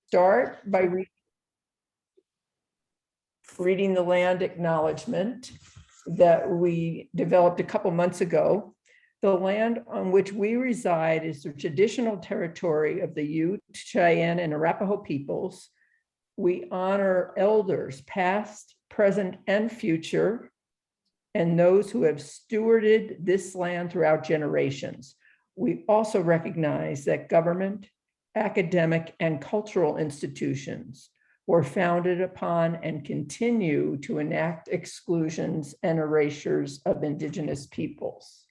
start by reading the land acknowledgement that we developed a couple months ago. The land on which we reside is the traditional territory of the Ute, Cheyenne, and Arapaho peoples. We honor elders, past, present, and future, and those who have stewarded this land throughout generations. We also recognize that government, academic, and cultural institutions were founded upon and continue to enact exclusions and erasures of Indigenous peoples.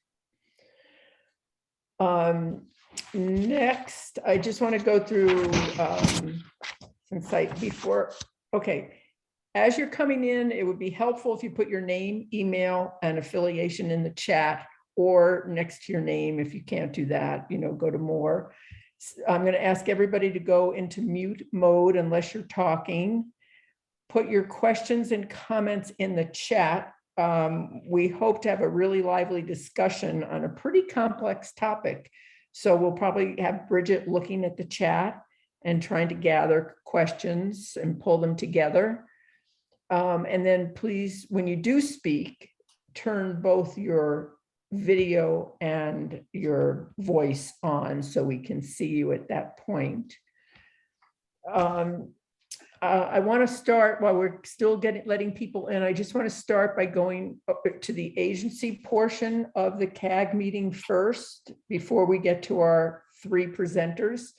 Next, I just want to go through okay. As you're coming in, it would be helpful if you put your name, email, and affiliation in the chat, or next to your name. If you can't do that, go to more. I'm going to ask everybody to go into mute mode unless you're talking. Put your questions and comments in the chat. We hope to have a really lively discussion on a pretty complex topic. So we'll probably have Bridget looking at the chat and trying to gather questions and pull them together. And then please, when you do speak, turn both your video and your voice on so we can see you at that point. I want to start while we're still letting people in. I just want to start by going to the agency portion of the CAG meeting first before we get to our three presenters.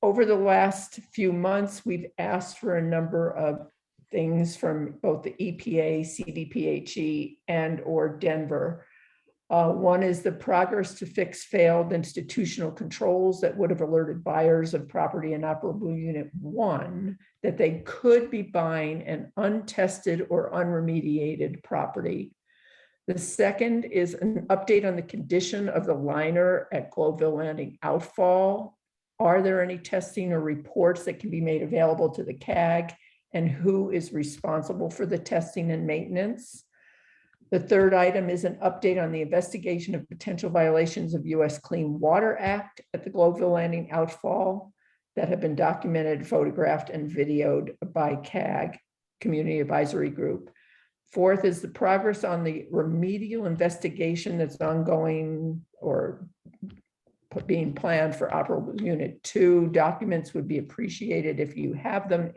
Over the last few months, we've asked for a number of things from both the EPA, CDPHE, and/or Denver. One is the progress to fix failed institutional controls that would have alerted buyers of property in Operable Unit 1 that they could be buying an untested or unremediated property. The second is an update on the condition of the liner at Globeville Landing Outfall. Are there any testing or reports that can be made available to the CAG, and who is responsible for the testing and maintenance? The third item is an update on the investigation of potential violations of U.S. Clean Water Act at the Globeville Landing Outfall that have been documented, photographed, and videoed by CAG, Community Advisory Group. Fourth is the progress on the remedial investigation that's ongoing or being planned for Operable Unit 2. Documents would be appreciated if you have them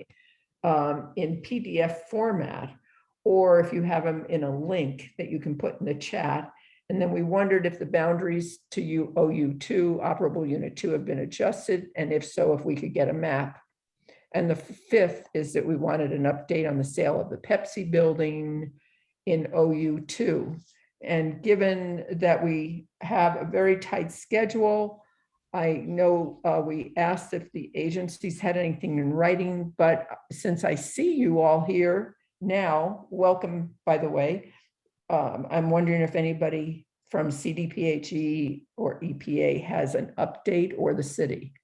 in PDF format, or if you have them in a link that you can put in the chat. And then we wondered if the boundaries to OU2, Operable Unit 2, have been adjusted, and if so, if we could get a map. And the fifth is that we wanted an update on the sale of the Pepsi building in OU2. And given that we have a very tight schedule, I know we asked if the agencies had anything in writing, but since I see you all here now, welcome, by the way, I'm wondering if anybody from CDPHE or EPA has an update, or the city.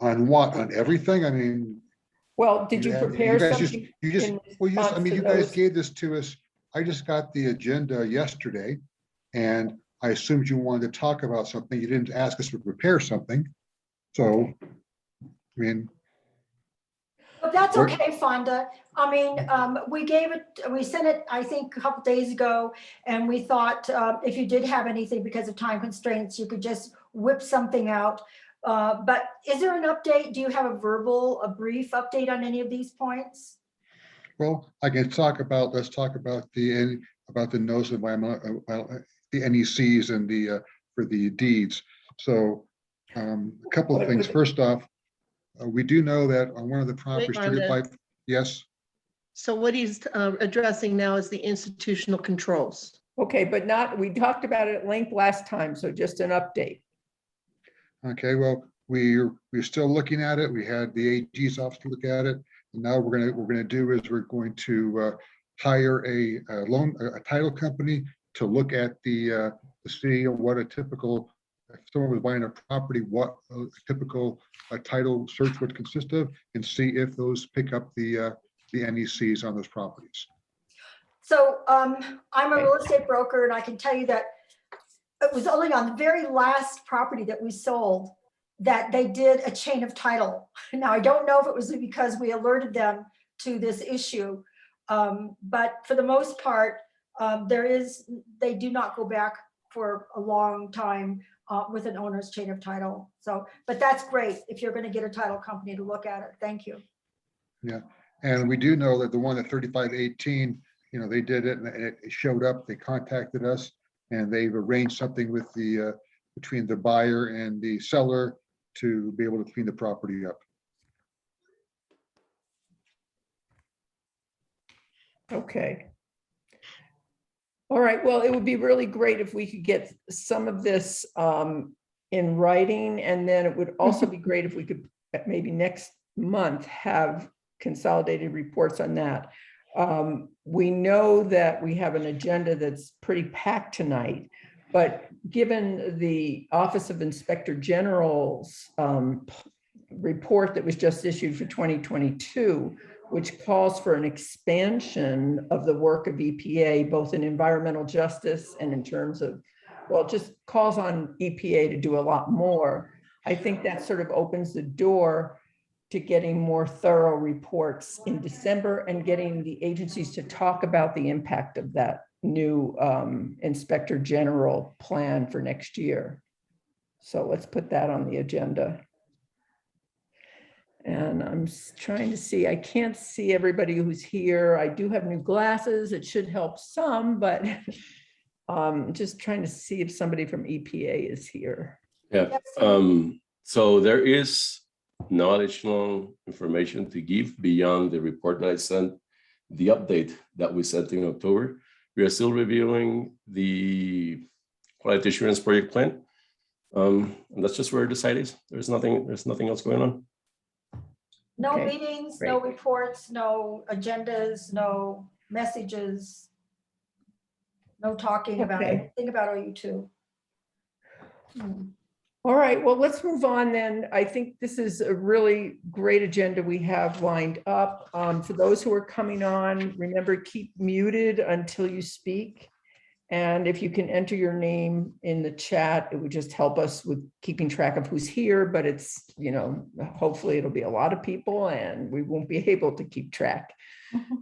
On what? On everything? I mean, well, did you prepare something? You guys gave this to us. I just got the agenda yesterday, and I assumed you wanted to talk about something. You didn't ask us to prepare something. So, I mean. But that's okay, Fonda. I mean, we sent it, I think, a couple days ago, and we thought if you did have anything because of time constraints, you could just whip something out. But is there an update? Do you have a brief update on any of these points? Well, I can talk about, let's talk about the notice of environmental, the NECs and the for the deeds. So a couple of things. First off, we do know that on one of the properties, yes. So what he's addressing now is the institutional controls. Okay, but we talked about it at length last time, so just an update. Okay, well, we're still looking at it. We had the AG's office to look at it, and now what we're going to hire a title company to look at the see what a typical, if someone was buying a property, what a typical title search would consist of, and see if those pick up the NECs on those properties. So I'm a Okay. real estate broker, and I can tell you that it was only on the very last property that we sold that they did a chain of title. Now, I don't know if it was because we alerted them to this issue, but for the most part, they do not go back for a long time with an owner's chain of title. So, but that's great if you're going to get a title company to look at it. Thank you. Yeah, and we do know that the one at 3518, they did it and it showed up, they contacted us and they've arranged something with between the buyer and the seller to be able to clean the property up. Okay. All right, well, it would be really great if we could get some of this in writing, and then it would also be great if we could maybe next month have consolidated reports on that. We know that we have an agenda that's pretty packed tonight, but given the Office of Inspector General's report that was just issued for 2022, which calls for an expansion of the work of EPA, both in environmental justice and in terms of, well, just calls on EPA to do a lot more. I think that sort of opens the door to getting more thorough reports in December and getting the agencies to talk about the impact of that new Inspector General plan for next year. So let's put that on the agenda. And I'm trying to see, I can't see everybody who's here. I do have new glasses. It should help some, but just trying to see if somebody from EPA is here. Yeah, so there is no additional information to give beyond the report that I sent, the update that we sent in October. We are still reviewing the quality assurance project plan. And that's just where the site is. There's nothing else going on. No Okay, meetings, no reports, no agendas, no messages, no talking about Okay. anything about OU2. All right, well, let's move on then. I think this is a really great agenda we have lined up. For those who are coming on, remember, keep muted until you speak. And if you can enter your name in the chat, it would just help us with keeping track of who's here, but it's, hopefully it'll be a lot of people and we won't be able to keep track.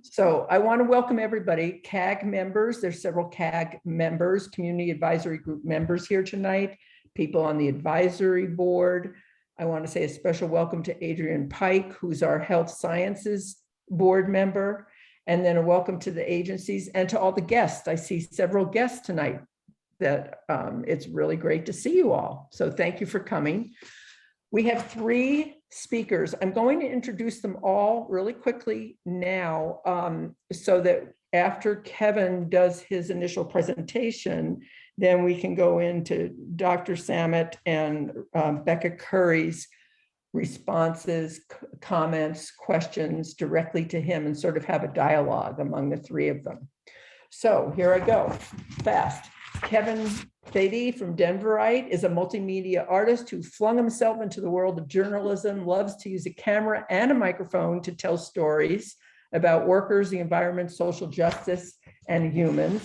So I want to welcome everybody, CAG members. There's several CAG members, Community Advisory Group members here tonight, people on the advisory board. I want to say a special welcome to Adrian Pike, who's our Health Sciences Board member. And then a welcome to the agencies and to all the guests. I see several guests tonight that it's really great to see you all. So thank you for coming. We have 3 speakers. I'm going to introduce them all really quickly now so that after Kevin does his initial presentation, then we can go into Dr. Samet and Becca Curry's responses, comments, questions directly to him and sort of have a dialogue among the 3 of them. So here I go, fast. Kevin Beatty from Denverite is a multimedia artist who flung himself into the world of journalism, loves to use a camera and a microphone to tell stories about workers, the environment, social justice, and humans.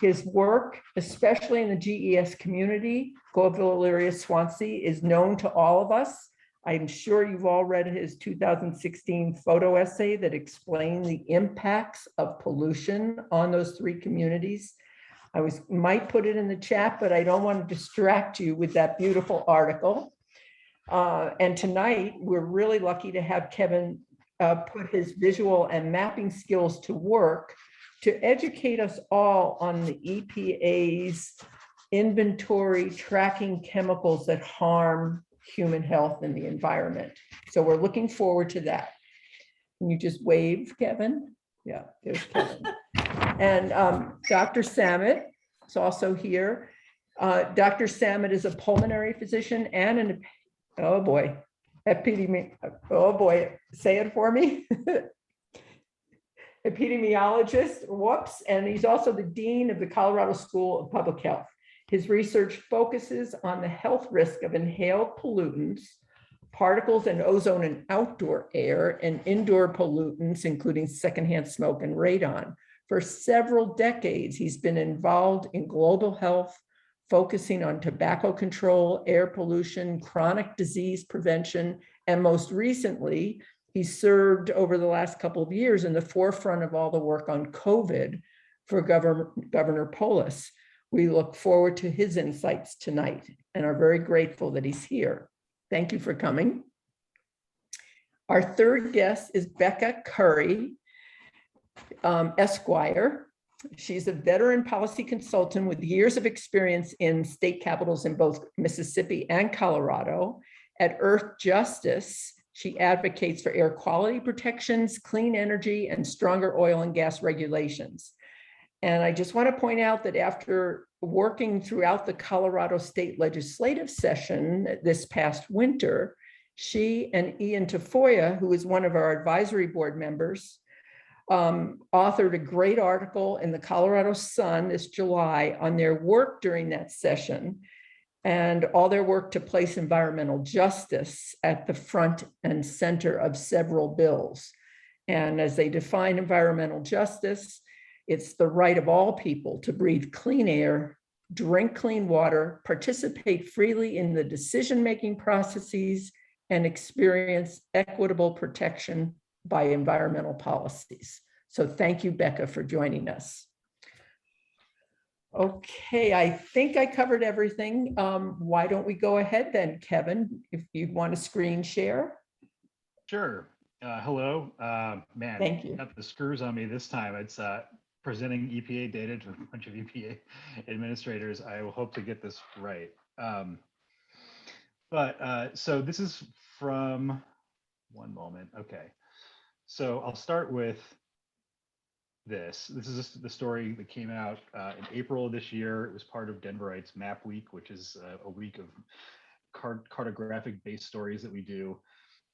His work, especially in the GES community, Global Area Swansea, is known to all of us. I'm sure you've all read his 2016 photo essay that explained the impacts of pollution on those 3 communities. I might put it in the chat, but I don't want to distract you with that beautiful article. And tonight, we're really lucky to have Kevin put his visual and mapping skills to work to educate us all on the EPA's inventory tracking chemicals that harm human health and the environment. So we're looking forward to that. Can you just wave, Kevin? Yeah, there's Kevin. And Dr. Samet is also here. Dr. Samet is a pulmonary physician and an, oh boy, oh boy, say it for me. Epidemiologist, whoops, and he's also the dean of the Colorado School of Public Health. His research focuses on the health risk of inhaled pollutants, particles and ozone in outdoor air, and indoor pollutants, including secondhand smoke and radon. For several decades, he's been involved in global health, focusing on tobacco control, air pollution, chronic disease prevention, and most recently, he served over the last couple of years in the forefront of all the work on COVID for Governor Polis. We look forward to his insights tonight and are very grateful that he's here. Thank you for coming. Our third guest is Becca Curry, Esquire. She's a veteran policy consultant with years of experience in state capitals in both Mississippi and Colorado. At Earth Justice, she advocates for air quality protections, clean energy, and stronger oil and gas regulations. And I just want to point out that after working throughout the Colorado state legislative session this past winter, she and Ian Tafoya, who is one of our advisory board members, authored a great article in the Colorado Sun this July on their work during that session and all their work to place environmental justice at the front and center of several bills. And as they define environmental justice, it's the right of all people to breathe clean air, drink clean water, participate freely in the decision-making processes, and experience equitable protection by environmental policies. So thank you, Becca, for joining us. Okay, I think I covered everything. Why don't we go ahead then, Kevin, if you want to screen share? Sure. Hello. Man, Thank you. got the screws on me this time. It's presenting EPA data to a bunch of EPA administrators. I will hope to get this right. So this is from, one moment. Okay. So I'll start with this. This is the story that came out in April of this year. It was part of Denverites Map Week, which is a week of cartographic-based stories that we do.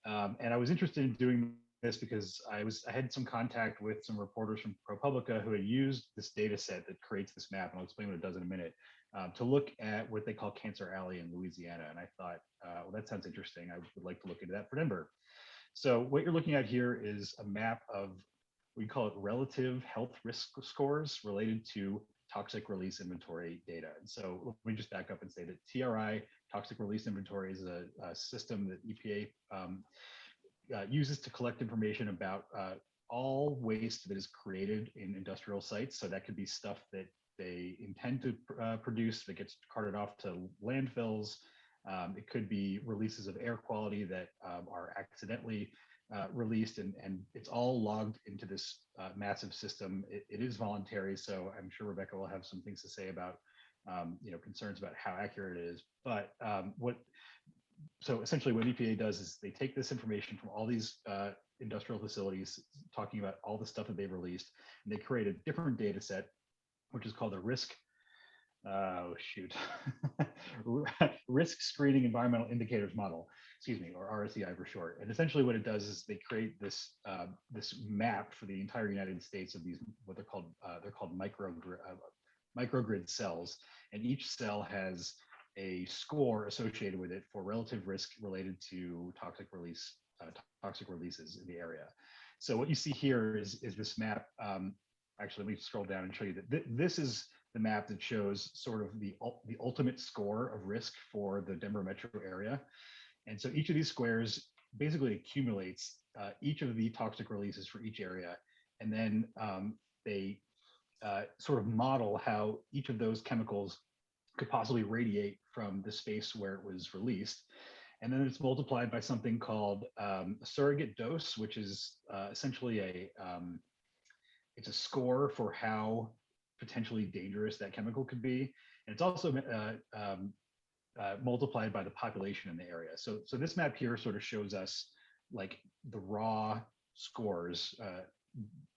And I was interested in doing this because I had some contact with some reporters from ProPublica who had used this data set that creates this map, and I'll explain what it does in a minute, to look at what they call Cancer Alley in Louisiana. And I thought, well, that sounds interesting. I would like to look into that for Denver. So what you're looking at here is a map of, we call it relative health risk scores related to toxic release inventory data. And so let me just back up and say that TRI, toxic release inventory, is a system that EPA uses to collect information about all waste that is created in industrial sites. So that could be stuff that they intend to produce that gets carted off to landfills. It could be releases of air quality that are accidentally released, and it's all logged into this massive system. It is voluntary, so I'm sure Rebecca will have some things to say about concerns about how accurate it is. But so essentially what EPA does is they take this information from all these industrial facilities, talking about all the stuff that they've released, and they create a different data set, which is called a risk screening environmental indicators model, or RSEI for short. And essentially what it does is they create this this map for the entire United States of these, what they're called microgrid cells, and each cell has a score associated with it for relative risk related to toxic releases in the area. So what you see here is this map. Actually, let me scroll down and show you that this is the map that shows sort of the ultimate score of risk for the Denver metro area. And so each of these squares basically accumulates each of the toxic releases for each area. And then they sort of model how each of those chemicals could possibly radiate from the space where it was released. And then it's multiplied by something called a surrogate dose, which is essentially it's a score for how potentially dangerous that chemical could be. And it's also multiplied by the population in the area. So this map here sort of shows us like the raw scores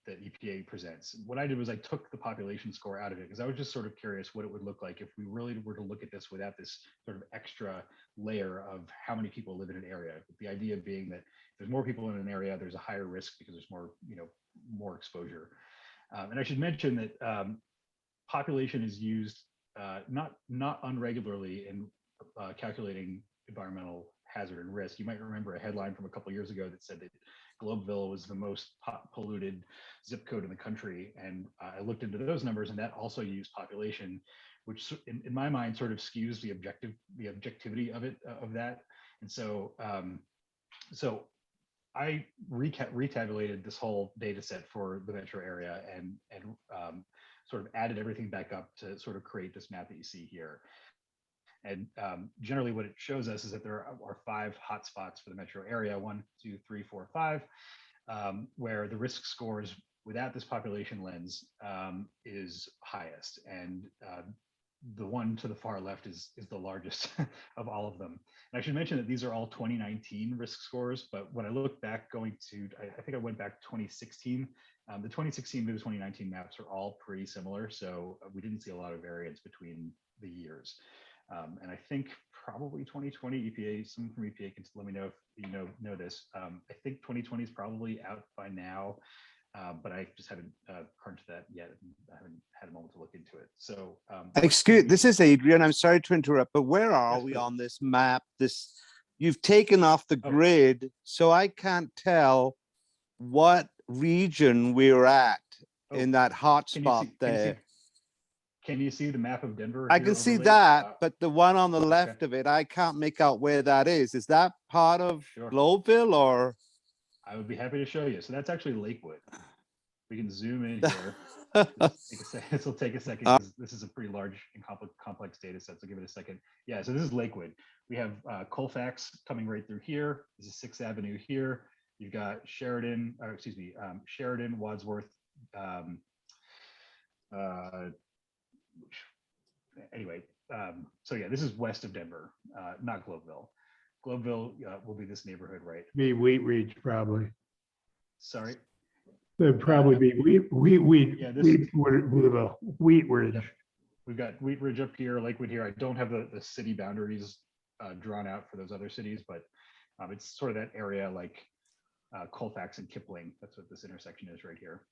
that EPA presents. What I did was I took the population score out of it because I was just sort of curious what it would look like if we really were to look at this without this sort of extra layer of how many people live in an area. The idea being that if there's more people in an area, there's a higher risk because there's more exposure. And I should mention that population is used not unregularly in calculating environmental hazard and risk. You might remember a headline from a couple years ago that said that Globeville was the most polluted zip code in the country. And I looked into those numbers, and that also used population, which in my mind sort of skews the objectivity of it, of that. And so, so I retabulated this whole data set for the metro area and sort of added everything back up to sort of create this map that you see here. And generally what it shows us is that there are 5 hotspots for the metro area, 1, 2, 3, 4, 5, where the risk scores without this population lens is highest. And the one to the far left is the largest of all of them. And I should mention that these are all 2019 risk scores, but when I look back going to, I think I went back to 2016, the 2016 to the 2019 maps are all pretty similar. So we didn't see a lot of variance between the years. And I think probably 2020 EPA, someone from EPA can let me know if you know this. I think 2020 is probably out by now, but I just haven't crunched that yet. I haven't had a moment to look into it. So, this is Adrian. I'm sorry to interrupt, but where are we on this map? You've taken off the grid, so I can't tell what region we're at in that hotspot there. Can you see the map of Denver? I can see that, but the one on the left of it, I can't make out where that is. Is that part of Globeville, or? I would be happy to show you. So that's actually Lakewood. We can zoom in here. This will take a second because this is a pretty large and complex data set. So give it a second. Yeah, so this is Lakewood. We have Colfax coming right through here. This is 6th Avenue here. You've got Sheridan, or excuse me, Sheridan, Wadsworth. Anyway, so yeah, this is west of Denver, not Globeville. Globeville will be this neighborhood, right? Be Wheat Ridge, probably. Sorry? It'd probably be Wheat Yeah, Wheat Ridge. Yep. We've got Wheat Ridge up here, Lakewood here. I don't have the city boundaries drawn out for those other cities, but it's sort of that area like Colfax and Kipling. That's what this intersection is right here.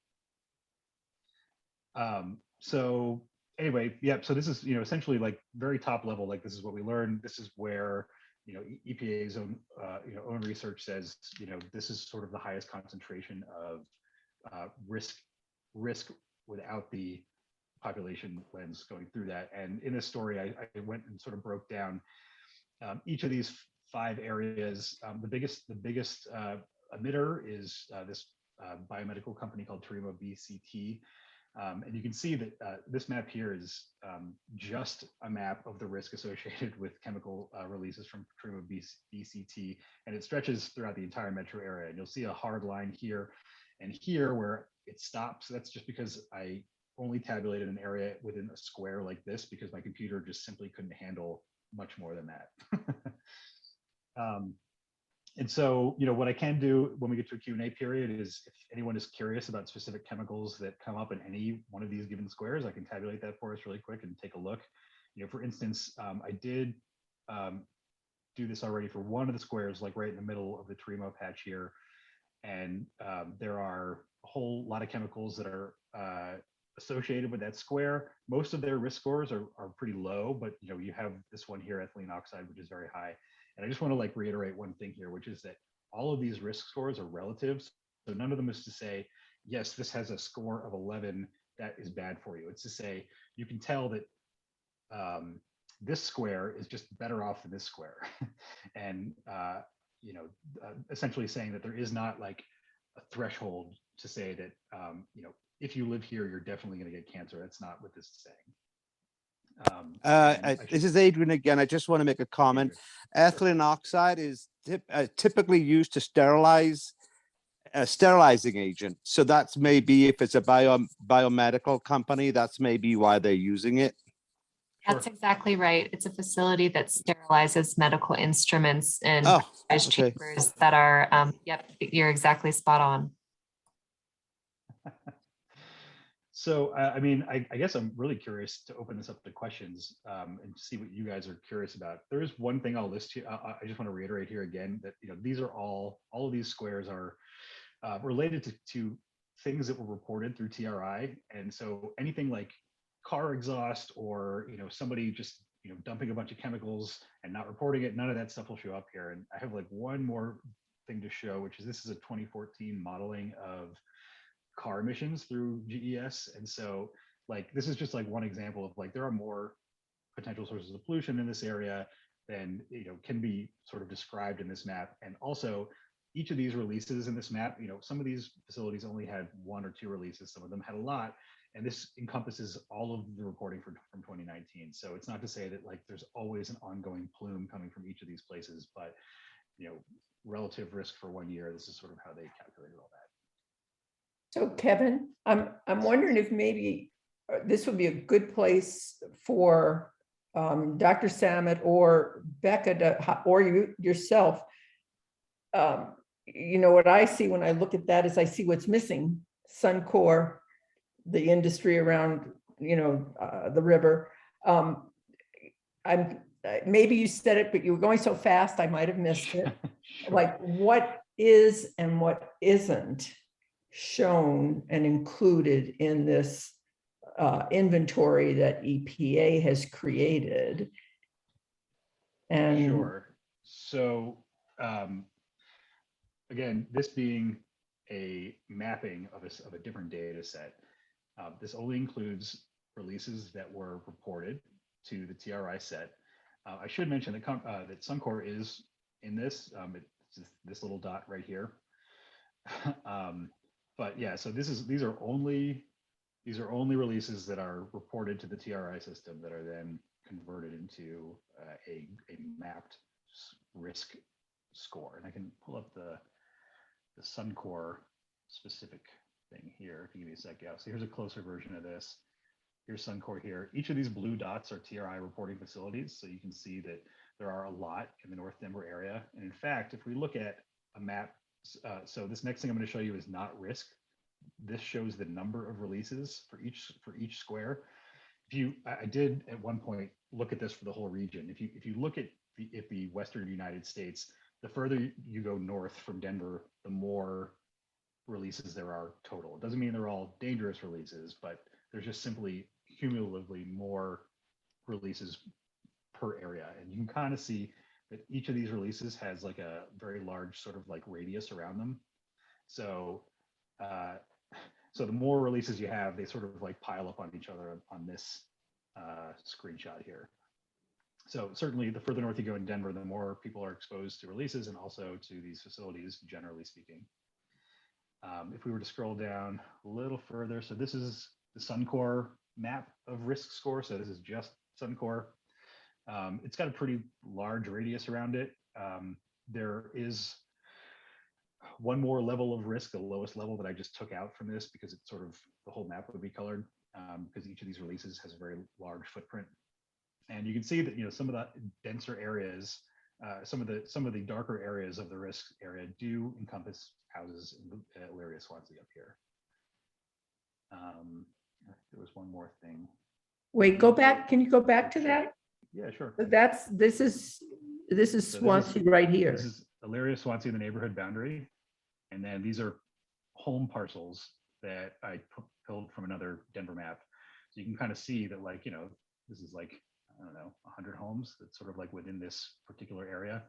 So anyway, yeah, so this is, essentially like very top level, like this is what we learned. This is where, EPA's own, own research says, this is sort of the highest concentration of risk without the population lens going through that. And in this story, I went and sort of broke down each of these 5 areas. The biggest emitter is this biomedical company called Terumo BCT. And you can see that this map here is just a map of the risk associated with chemical releases from Terumo BCT, and it stretches throughout the entire metro area. And you'll see a hard line here and here where it stops. That's just because I only tabulated an area within a square like this because my computer just simply couldn't handle much more than that. And so, what I can do when we get to a Q&A period is if anyone is curious about specific chemicals that come up in any one of these given squares, I can tabulate that for us really quick and take a look. For instance, I did do this already for one of the squares, like right in the middle of the Terumo patch here. And there are a whole lot of chemicals that are associated with that square. Most of their risk scores are pretty low, but you have this one here, ethylene oxide, which is very high. And I just want to reiterate one thing here, which is that all of these risk scores are relative. So none of them is to say, yes, this has a score of 11, that is bad for you. It's to say, you can tell that this square is just better off than this square. And, essentially saying that there is not like a threshold to say that, if you live here, you're definitely going to get cancer. That's not what this is saying. This is Adrian again. I just want to make a comment. Ethylene oxide is typically used to sterilize a sterilizing agent. So that's maybe if it's a biomedical company, that's maybe why they're using it. That's exactly right. It's a facility that sterilizes medical instruments and chambers that are, yep, you're exactly spot on. So, I guess I'm really curious to open this up to questions and see what you guys are curious about. There is one thing I'll list here. I just want to reiterate here again that, these are all of these squares are related to things that were reported through TRI. And so anything like car exhaust or, somebody just dumping a bunch of chemicals and not reporting it, none of that stuff will show up here. And I have like one more thing to show, which is this is a 2014 modeling of car emissions through GES. And so like, this is just like one example of like, there are more potential sources of pollution in this area than, can be sort of described in this map. And also each of these releases in this map, some of these facilities only had 1 or 2 releases, some of them had a lot. And this encompasses all of the reporting from 2019. So it's not to say that like there's always an ongoing plume coming from each of these places, but relative risk for 1 year, this is sort of how they calculated all that. So Kevin, I'm wondering if maybe this would be a good place for Dr. Samet or Becca to, or you yourself. What I see when I look at that is I see what's missing. Suncor, the industry around, the river. Maybe you said it, but you were going so fast, I might have missed it. Sure. Like what is and what isn't shown and included in this inventory that EPA has created. And Sure. So again, this being a mapping of a different data set, this only includes releases that were reported to the TRI set. I should mention that Suncor is in this. It's this little dot right here. But yeah, so these are only releases that are reported to the TRI system that are then converted into a mapped risk score. And I can pull up the Suncor specific thing here. If you give me a sec, yeah. So here's a closer version of this. Here's Suncor here. Each of these blue dots are TRI reporting facilities. So you can see that there are a lot in the North Denver area. And in fact, if we look at a map, so this next thing I'm going to show you is not risk. This shows the number of releases for each square. I did at one point look at this for the whole region. If you look at the Western United States, the further you go north from Denver, the more releases there are total. It doesn't mean they're all dangerous releases, but there's just simply cumulatively more releases per area. And you can kind of see that each of these releases has like a very large sort of like radius around them. So so the more releases you have, they sort of like pile up on each other on this screenshot here. So certainly the further north you go in Denver, the more people are exposed to releases and also to these facilities, generally speaking. If we were to scroll down a little further, so this is the Suncor map of risk score. So this is just Suncor. It's got a pretty large radius around it. There is one more level of risk, the lowest level that I just took out from this because it's sort of the whole map would be colored because each of these releases has a very large footprint. And you can see that some of the denser areas, some of the darker areas of the risk area do encompass houses in Elyria, Swansea up here. There was one more thing. wait, go back. Can you go back to that? Yeah, sure. This is Swansea right here. This is Elyria, Swansea, the neighborhood boundary. And then these are home parcels that I pulled from another Denver map. So you can kind of see that this is like, I don't know, 100 homes that's sort of like within this particular area.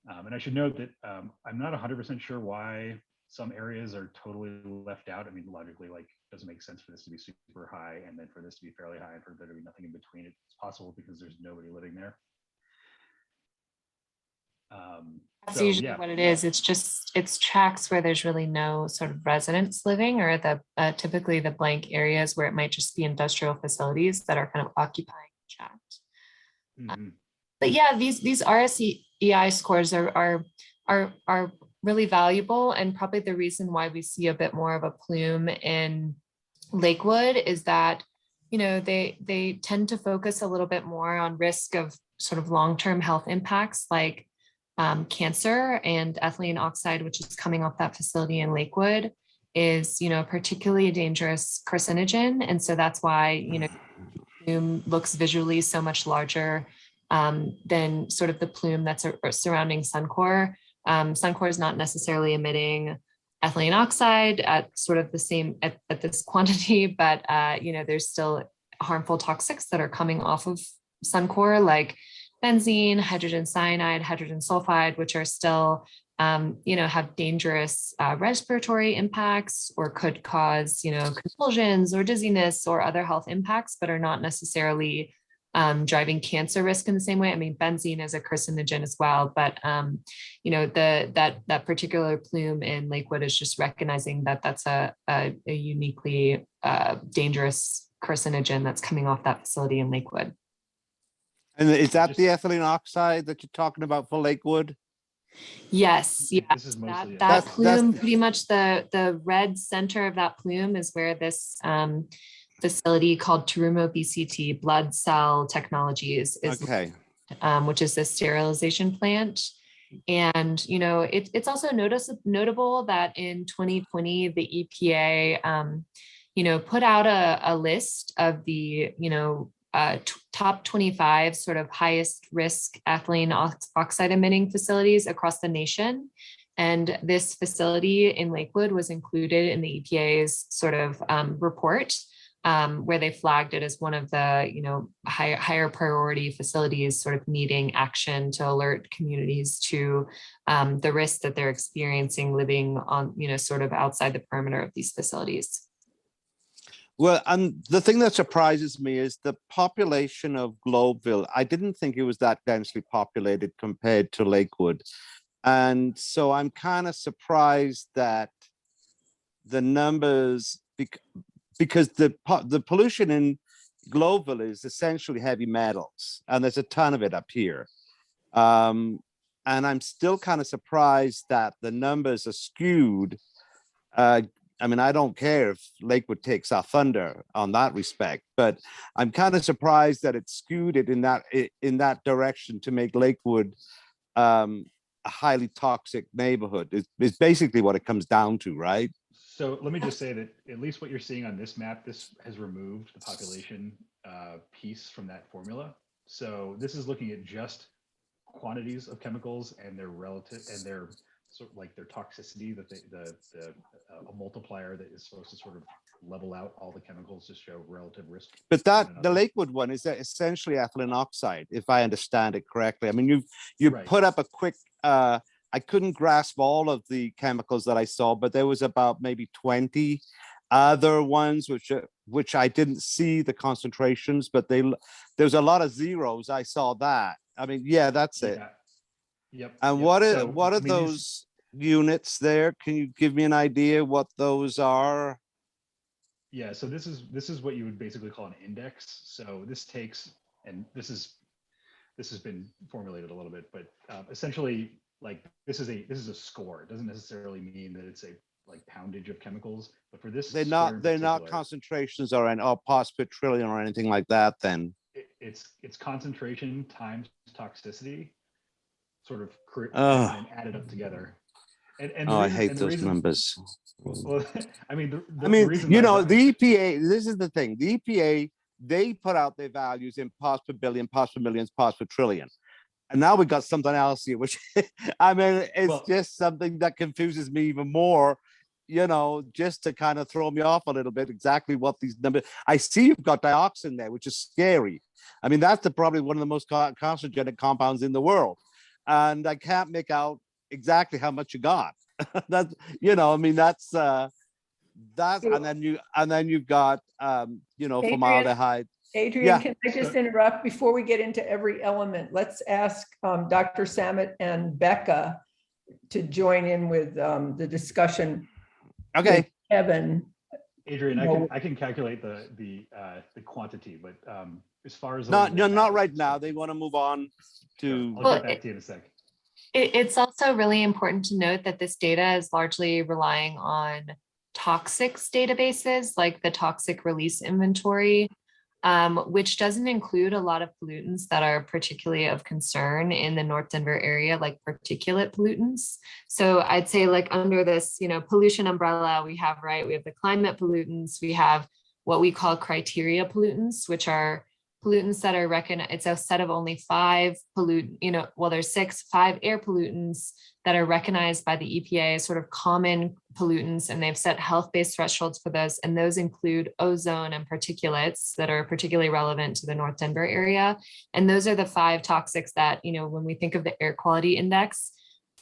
And I should note that I'm not 100% sure why some areas are totally left out. I mean, logically, like, it doesn't make sense for this to be super high and then for this to be fairly high and for there to be nothing in between. It's possible because there's nobody living there. That's usually what it is. It's tracks where there's really no sort of residents living, or the typically the blank areas where it might just be industrial facilities that are kind of occupying the tract. Mm-hmm. But yeah, these RSEI scores are really valuable, and probably the reason why we see a bit more of a plume in Lakewood is that they tend to focus a little bit more on risk of sort of long-term health impacts like cancer, and ethylene oxide, which is coming off that facility in Lakewood, is particularly a dangerous carcinogen, and so that's why plume looks visually so much larger than sort of the plume that's surrounding Suncor. Suncor is not necessarily emitting ethylene oxide at sort of the same at this quantity, but there's still harmful toxics that are coming off of Suncor, like benzene, hydrogen cyanide, hydrogen sulfide, which are still, have dangerous respiratory impacts or could cause, convulsions or dizziness or other health impacts, but are not necessarily driving cancer risk in the same way. I mean, benzene is a carcinogen as well, but that particular plume in Lakewood is just recognizing that that's a uniquely dangerous carcinogen that's coming off that facility in Lakewood. And is that the ethylene oxide that you're talking about for Lakewood? Yes, yeah. This is mostly That plume, pretty much the red center of that plume is where this facility called Terumo BCT, Blood Cell Technologies, is okay. Which is the sterilization plant. And it's also notable that in 2020 the EPA put out a list of the top 25 sort of highest risk ethylene oxide emitting facilities across the nation. And this facility in Lakewood was included in the EPA's sort of report, where they flagged it as one of the higher priority facilities sort of needing action to alert communities to the risks that they're experiencing living on sort of outside the perimeter of these facilities. Well, and the thing that surprises me is the population of Globeville. I didn't think it was that densely populated compared to Lakewood. And so I'm kind of surprised that the numbers, because the pollution in Globeville is essentially heavy metals, and there's a ton of it up here. And I'm still kind of surprised that the numbers are skewed. I mean, I don't care if Lakewood takes our thunder on that respect, but I'm kind of surprised that it's skewed it in that direction to make Lakewood a highly toxic neighborhood. It's basically what it comes down to, right? So let me just say that at least what you're seeing on this map, this has removed the population piece from that formula. So this is looking at just quantities of chemicals and their relative and their sort of like their toxicity, that a multiplier that is supposed to sort of level out all the chemicals to show relative risk. But the Lakewood one is essentially ethylene oxide, if I understand it correctly. I mean, you Right. put up a quick. I couldn't grasp all of the chemicals that I saw, but there was about maybe 20 other ones which I didn't see the concentrations, but there's a lot of zeros. I saw that. I mean, yeah, that's it. Yeah. Yep. And yep. what So, are I mean, those units there? Can you give me an idea what those are? Yeah, so this is what you would basically call an index. So this takes, and this has been formulated a little bit, but essentially, like this is a score. It doesn't necessarily mean that it's a like poundage of chemicals, but for this, They're not concentrations or parts per trillion or anything like that. Then it's concentration times toxicity, sort of and added up together. And I hate those numbers. Well, I mean, the the EPA, this is the thing. The EPA, they put out their values in parts per billion, parts per millions, parts per trillion. And now we got something else here, which, I mean, it's just something that confuses me even more, just to kind of throw me off a little bit, exactly what these numbers. I see you've got dioxin there, which is scary. I mean, that's probably one of the most carcinogenic compounds in the world. And I can't make out exactly how much you got. That's I mean, that's and then you've got formaldehyde. Adrian, Yeah. can I just interrupt before we get into every element? Let's ask Dr. Samet and Becca to join in with the discussion. Okay. Evan. Adrian, I can calculate the quantity, but as far as not right now. They want to move on to. I'll get back to you in a sec. It's also really important to note that this data is largely relying on toxics databases like the toxic release inventory, which doesn't include a lot of pollutants that are particularly of concern in the North Denver area, like particulate pollutants. So I'd say like under this, pollution umbrella, we have the climate pollutants, we have what we call criteria pollutants, which are pollutants that are recognized. It's a set of only 5 there's 5 air pollutants that are recognized by the EPA as sort of common pollutants, and they've set health-based thresholds for those. And those include ozone and particulates that are particularly relevant to the North Denver area. And those are the 5 toxics that, when we think of the air quality index,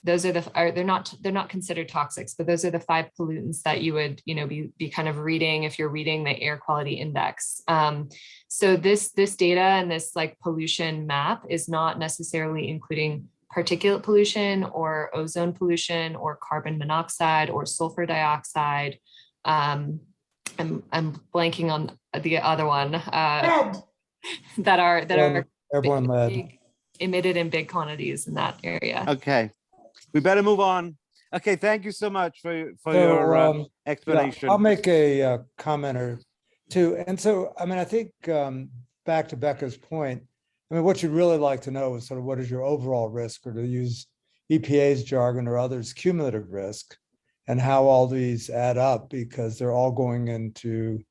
those are they're not considered toxics, but those are the 5 pollutants that you would, be kind of reading if you're reading the air quality index. So this data and this like pollution map is not necessarily including particulate pollution or ozone pollution or carbon monoxide or sulfur dioxide. I'm blanking on the other one. Lead. that are Airborne lead. Emitted in big quantities in that area. Okay, we better move on. Okay, thank you so much for your Yeah, explanation. I'll make a comment or two. And so, I think back to Becca's point, what you'd really like to know is sort of what is your overall risk, or to use EPA's jargon or others, cumulative risk, and how all these add up, because they're all going into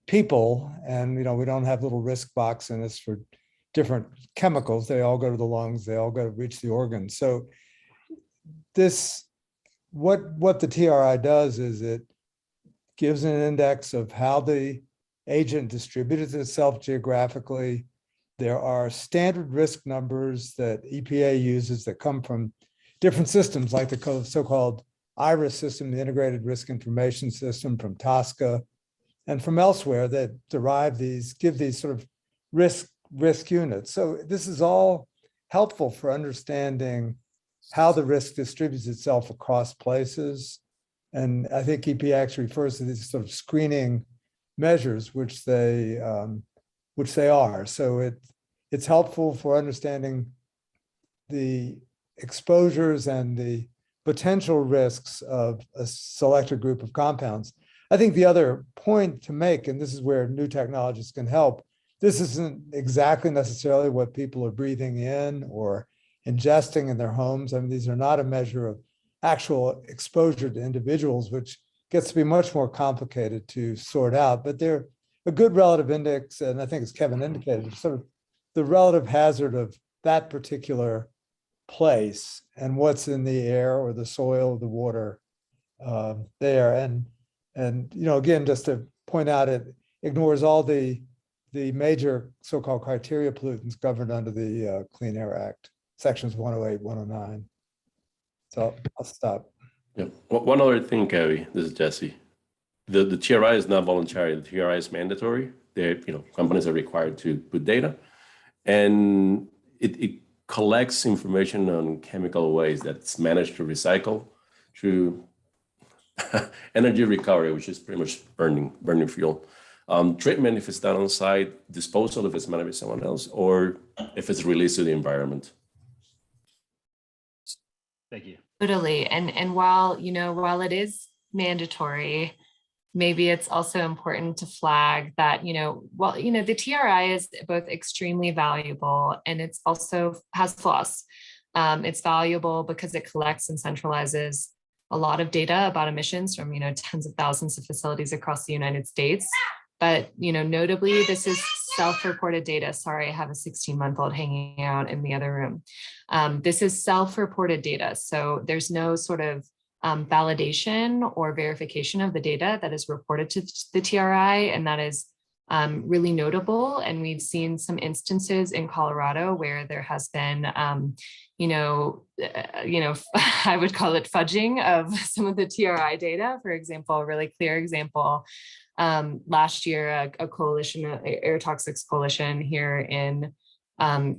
people. And, we don't have little risk box in this for different chemicals. They all go to the lungs, they all go to reach the organs. So what the TRI does is it gives an index of how the agent distributes itself geographically. There are standard risk numbers that EPA uses that come from different systems, like the so-called IRIS system, the Integrated Risk Information System, from TSCA, and from elsewhere, that give these sort of risk units. So this is all helpful for understanding how the risk distributes itself across places. And I think EPA actually refers to these sort of screening measures, which they are. So it's helpful for understanding the exposures and the potential risks of a selected group of compounds. I think the other point to make, and this is where new technologies can help, this isn't exactly necessarily what people are breathing in or ingesting in their homes. These are not a measure of actual exposure to individuals, which gets to be much more complicated to sort out, but they're a good relative index. And I think, as Kevin indicated, sort of the relative hazard of that particular place and what's in the air or the soil, the water there. And again, just to point out, it ignores all the major so-called criteria pollutants governed under the Clean Air Act, sections 108, 109. So I'll stop. Yeah. One other thing, Kerry, this is Jesse. The TRI is not voluntary. The TRI is mandatory. Companies are required to put data, and it collects information on chemical waste that's managed to recycle through energy recovery, which is pretty much burning fuel. Treatment, if it's done on site, disposal, if it's managed by someone else, or if it's released to the environment. Thank you. Totally. And while it is mandatory, maybe it's also important to flag that, the TRI is both extremely valuable and it's also has flaws. It's valuable because it collects and centralizes a lot of data about emissions from, tens of thousands of facilities across the United States. But, notably, this is self-reported data. Sorry, I have a 16-month-old hanging out in the other room. This is self-reported data. So there's no sort of validation or verification of the data that is reported to the TRI, and that is really notable. And we've seen some instances in Colorado where there has been, I would call it fudging of some of the TRI data. For example, a really clear example, last year, a coalition, Air Toxics Coalition here in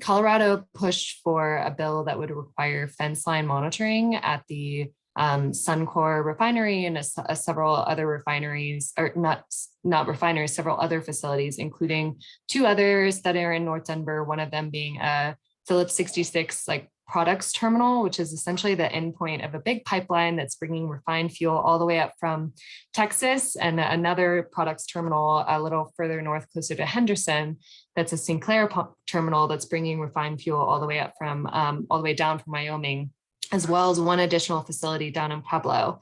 Colorado pushed for a bill that would require fence line monitoring at the Suncor refinery and several other refineries, or not refineries, several other facilities, including 2 others that are in North Denver, one of them being a Phillips 66 products terminal, which is essentially the endpoint of a big pipeline that's bringing refined fuel all the way up from Texas, and another products terminal a little further north, closer to Henderson, that's a Sinclair terminal that's bringing refined fuel all the way up from all the way down from Wyoming, as well as one additional facility down in Pueblo.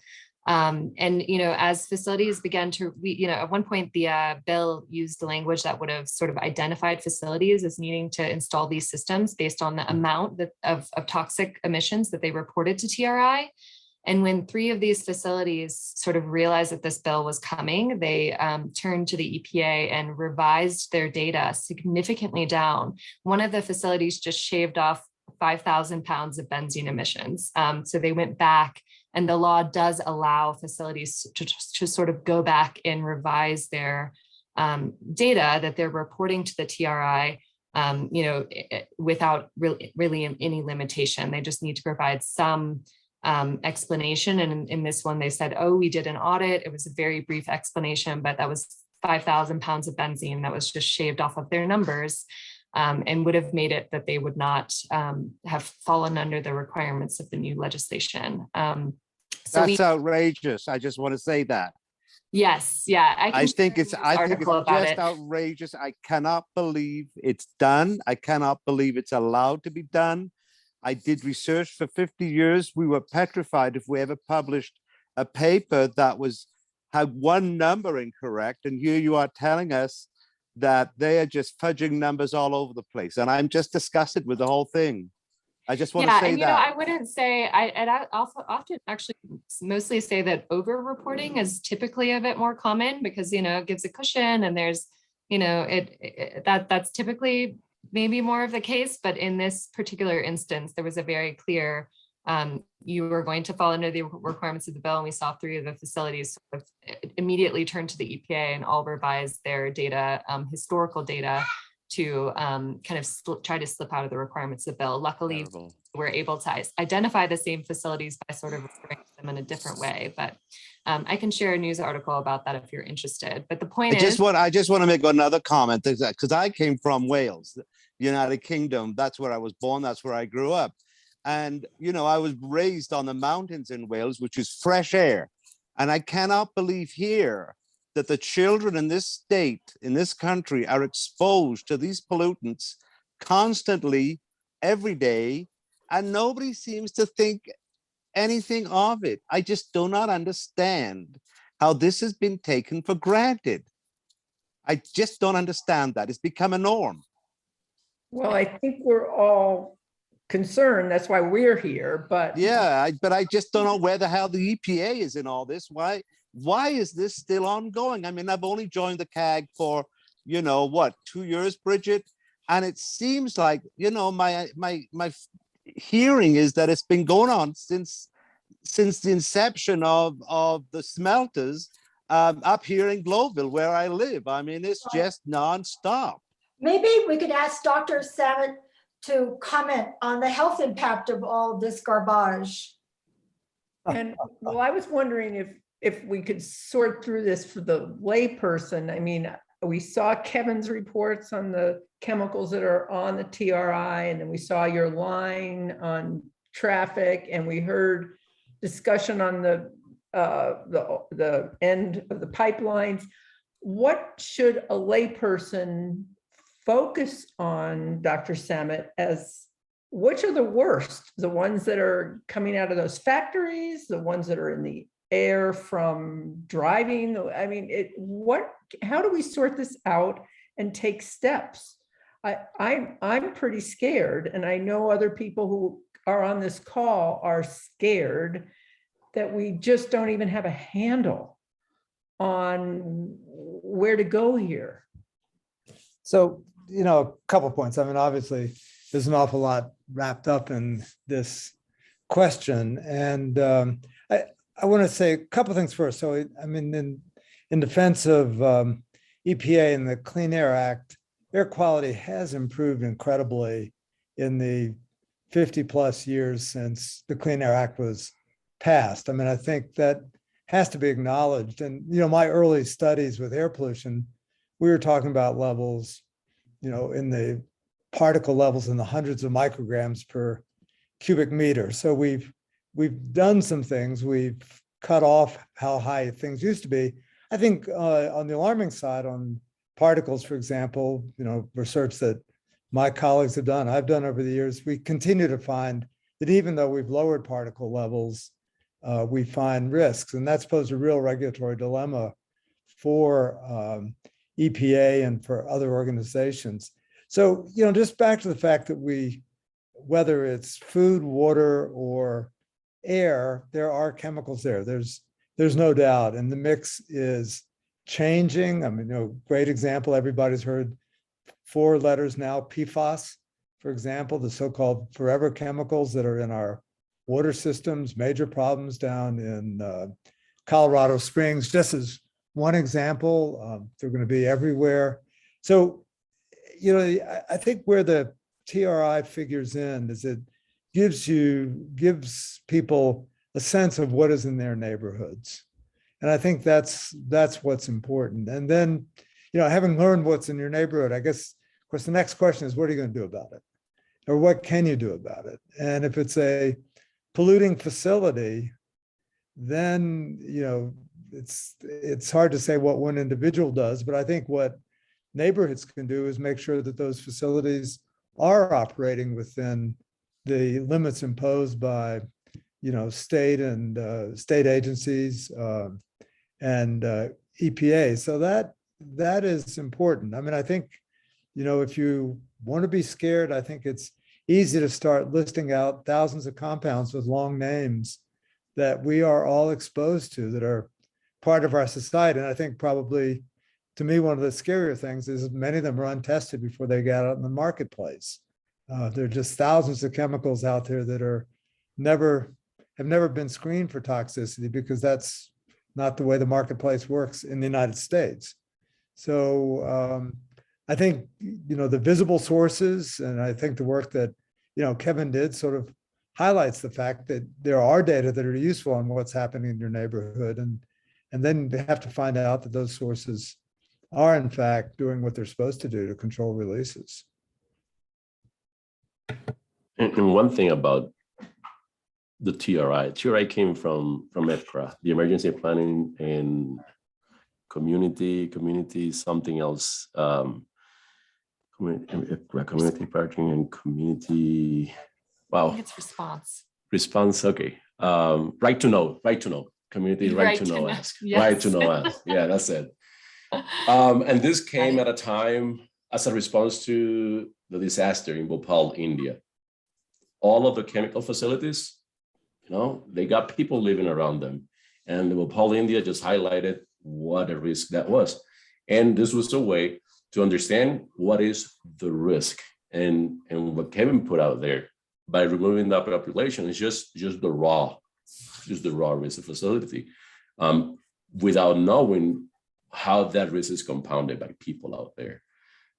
And, as facilities began to, at one point, the bill used the language that would have sort of identified facilities as needing to install these systems based on the amount of toxic emissions that they reported to TRI. And when 3 of these facilities sort of realized that this bill was coming, they turned to the EPA and revised their data significantly down. One of the facilities just shaved off 5,000 pounds of benzene emissions. So they went back, and the law does allow facilities to sort of go back and revise their data that they're reporting to the TRI, without really any limitation. They just need to provide some explanation. And in this one, they said, oh, we did an audit. It was a very brief explanation, but that was 5,000 pounds of benzene that was just shaved off of their numbers, and would have made it that they would not have fallen under the requirements of the new legislation. That's outrageous. I just want to say that. Yes, yeah. I think it's just it. outrageous. I cannot believe it's done. I cannot believe it's allowed to be done. I did research for 50 years. We were petrified if we ever published a paper that had one number incorrect. And here you are telling us that they are just fudging numbers all over the place. And I'm just disgusted with the whole thing. I just want to say and, that. I wouldn't say, I often actually mostly say that over-reporting is typically a bit more common because, it gives a cushion, and there's, that's typically maybe more of the case. But in this particular instance, there was a very clear, you were going to fall under the requirements of the bill. And we saw 3 of the facilities sort of immediately turn to the EPA and all revise their data, historical data, to kind of try to slip out of the requirements of the bill. Luckily, we're able to identify the same facilities by sort of referring to them in a different way. But I can share a news article about that if you're interested. But the point I just want to make another comment, because I came from Wales, United Kingdom. That's where I was born. That's where I grew up. And, I was raised on the mountains in Wales, which is fresh air. And I cannot believe here that the children in this state, in this country, are exposed to these pollutants constantly, every day, and nobody seems to think anything of it. I just do not understand how this has been taken for granted. I just don't understand that. It's become a norm. Well, I think we're all concerned. That's why we're here, but. Yeah, but I just don't know where the hell the EPA is in all this. Why is this still ongoing? I mean, I've only joined the CAG for, 2 years, Bridget, and it seems like, my hearing is that it's been going on since the inception of the smelters up here in Globeville, where I live. I mean, it's just nonstop. Maybe we could ask Dr. Samet to comment on the health impact of all this garbage. And well, I was wondering if we could sort through this for the layperson. I mean, we saw Kevin's reports on the chemicals that are on the TRI, and then we saw your line on traffic, and we heard discussion on the end of the pipelines. What should a layperson focus on, Dr. Samet, as which are the worst? The ones that are coming out of those factories, the ones that are in the air from driving? I mean, how do we sort this out and take steps? I'm pretty scared, and I know other people who are on this call are scared that we just don't even have a handle on where to go here. So, a couple points. I mean, obviously, there's an awful lot wrapped up in this question. And I want to say a couple things first. So, I mean, in defense of EPA and the Clean Air Act, air quality has improved incredibly in the 50 plus years since the Clean Air Act was passed. I mean, I think that has to be acknowledged. And, my early studies with air pollution, we were talking about levels, in the particle levels in the hundreds of micrograms per cubic meter. So we've done some things. We've cut off how high things used to be. I think on the alarming side, on particles, for example, research that my colleagues have done, I've done over the years, we continue to find that even though we've lowered particle levels, we find risks. And that's posed a real regulatory dilemma for EPA and for other organizations. So, just back to the fact that whether it's food, water, or air, there are chemicals there. There's no doubt. And the mix is changing. I mean, great example, everybody's heard 4 letters now, PFAS, for example, the so-called forever chemicals that are in our water systems, major problems down in Colorado Springs, just as one example. They're going to be everywhere. So, I think where the TRI figures in is it gives people a sense of what is in their neighborhoods. And I think that's what's important. And then, having learned what's in your neighborhood, I guess, of course, the next question is, what are you going to do about it? Or what can you do about it? And if it's a polluting facility, then, it's hard to say what one individual does, but I think what neighborhoods can do is make sure that those facilities are operating within the limits imposed by, state and state agencies and EPA. So that is important. I mean, I think, if you want to be scared, I think it's easy to start listing out thousands of compounds with long names that we are all exposed to that are part of our society. And I think probably, to me, one of the scarier things is many of them are untested before they get out in the marketplace. There are just thousands of chemicals out there that have never been screened for toxicity, because that's not the way the marketplace works in the United States. So I think, the visible sources, and I think the work that, Kevin did sort of highlights the fact that there are data that are useful on what's happening in your neighborhood. And then they have to find out that those sources are in fact doing what they're supposed to do to control releases. And one thing about the TRI came from EPCRA, the Emergency Planning and Community something else, community partnering and community. Wow. I think it's Response. Okay. Right to know. Community right to know ask. Yes. Right to know ask. Yeah, that's it. And this came at a time as a response to the disaster in Bhopal, India. All of the chemical facilities, they got people living around them. And the Bhopal, India just highlighted what a risk that was. And this was a way to understand what is the risk. And what Kevin put out there by removing that population is just the raw risk of facility, without knowing how that risk is compounded by people out there.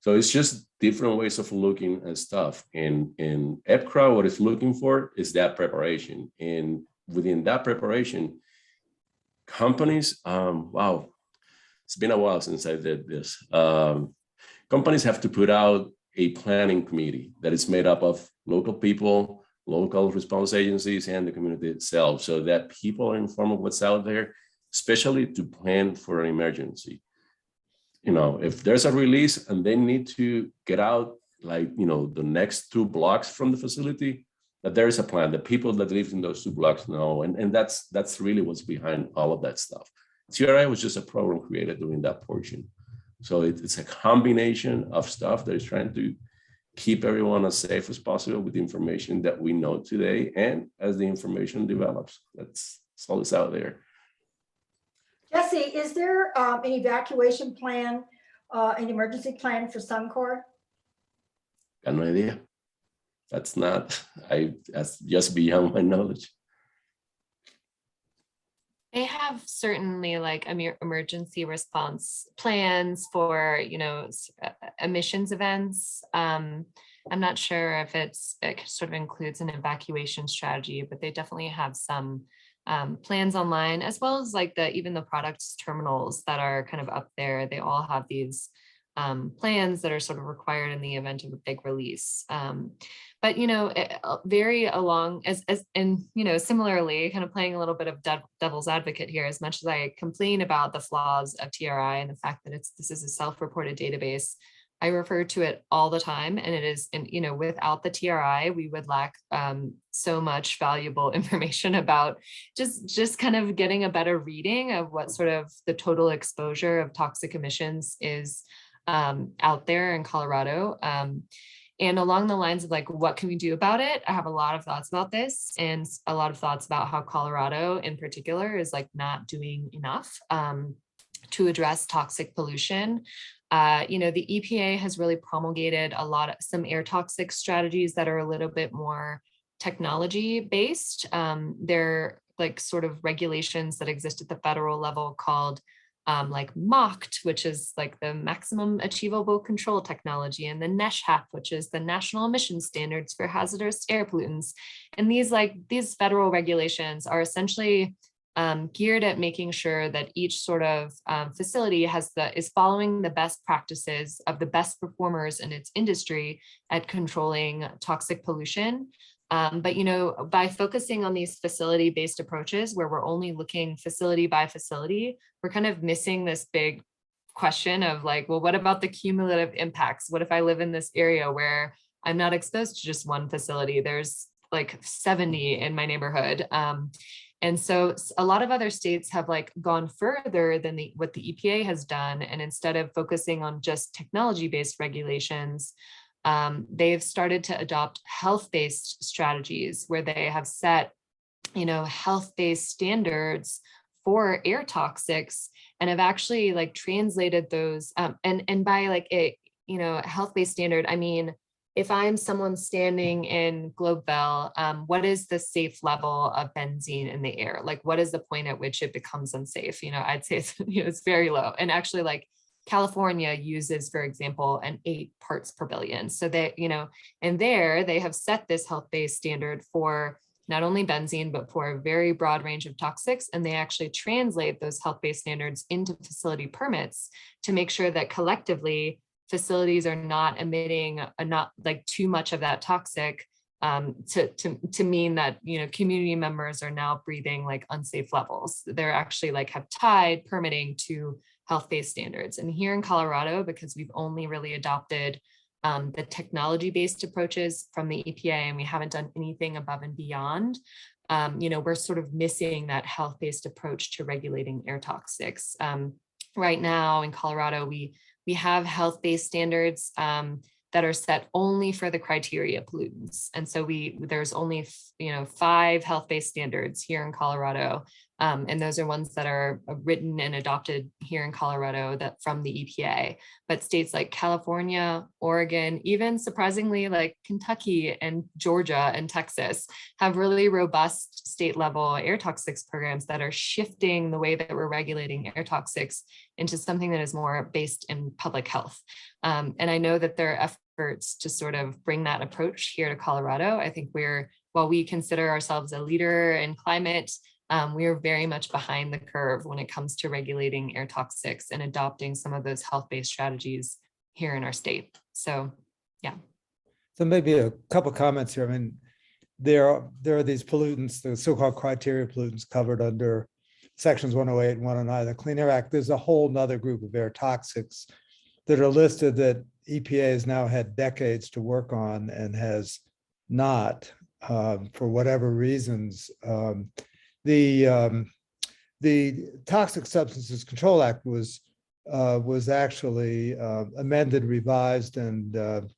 So it's just different ways of looking at stuff. And EPCRA, what it's looking for is that preparation. And within that preparation, companies, wow, it's been a while since I did this. Companies have to put out a planning committee that is made up of local people, local response agencies, and the community itself, so that people are informed of what's out there, especially to plan for an emergency. If there's a release and they need to get out, the next 2 blocks from the facility, that there is a plan. The people that live in those 2 blocks know, and that's really what's behind all of that stuff. TRI was just a program created during that portion. So it's a combination of stuff that is trying to keep everyone as safe as possible with the information that we know today. And as the information develops, that's all that's out there. Jesse, is there an evacuation plan, an emergency plan for Suncor? Got no idea. That's just beyond my knowledge. They have certainly emergency response plans for, emissions events. I'm not sure if it sort of includes an evacuation strategy, but they definitely have some plans online, as well as even the products terminals that are kind of up there. They all have these plans that are sort of required in the event of a big release. But, very along similarly, kind of playing a little bit of devil's advocate here, as much as I complain about the flaws of TRI and the fact that this is a self-reported database, I refer to it all the time, and it is, and without the TRI, we would lack so much valuable information about just kind of getting a better reading of what sort of the total exposure of toxic emissions is out there in Colorado. And along the lines of like, what can we do about it? I have a lot of thoughts about this, and a lot of thoughts about how Colorado in particular is like not doing enough to address toxic pollution. The EPA has really promulgated some air toxic strategies that are a little bit more technology based. They're like sort of regulations that exist at the federal level called like MOCT, which is like the maximum achievable control technology, and the NESHAP, which is the National Emission Standards for Hazardous Air Pollutants. And these federal regulations are essentially geared at making sure that each sort of facility is following the best practices of the best performers in its industry at controlling toxic pollution. But by focusing on these facility-based approaches where we're only looking facility by facility, we're kind of missing this big question of like, well, what about the cumulative impacts? What if I live in this area where I'm not exposed to just one facility? There's like 70 in my neighborhood. And so a lot of other states have like gone further than what the EPA has done. And instead of focusing on just technology-based regulations, they've started to adopt health-based strategies where they have set, health-based standards for air toxics, and have actually like translated those. And by like a, health-based standard, I mean, if I'm someone standing in Globeville, what is the safe level of benzene in the air? Like, what is the point at which it becomes unsafe? I'd say it's very low. And actually, like, California uses, for example, an 8 parts per billion. So they, and there they have set this health-based standard for not only benzene, but for a very broad range of toxics. And they actually translate those health-based standards into facility permits to make sure that collectively facilities are not emitting not like too much of that toxic to mean that, community members are now breathing like unsafe levels. They're actually like have tied permitting to health-based standards. And here in Colorado, because we've only really adopted the technology-based approaches from the EPA, and we haven't done anything above and beyond, we're sort of missing that health-based approach to regulating air toxics. Right now in Colorado, we have health-based standards that are set only for the criteria pollutants. And so there's only, 5 health-based standards here in Colorado. And those are ones that are written and adopted here in Colorado from the EPA. But states like California, Oregon, even surprisingly like Kentucky and Georgia and Texas have really robust state level air toxics programs that are shifting the way that we're regulating air toxics into something that is more based in public health. And I know that there are efforts to sort of bring that approach here to Colorado. I think while we consider ourselves a leader in climate, we are very much behind the curve when it comes to regulating air toxics and adopting some of those health-based strategies here in our state. So, yeah. So maybe a couple comments here. I mean, there are these pollutants, the so-called criteria pollutants covered under sections 108 and 109 of the Clean Air Act. There's a whole nother group of air toxics that are listed that EPA has now had decades to work on and has not, for whatever reasons. The Toxic Substances Control Act was actually amended, revised, and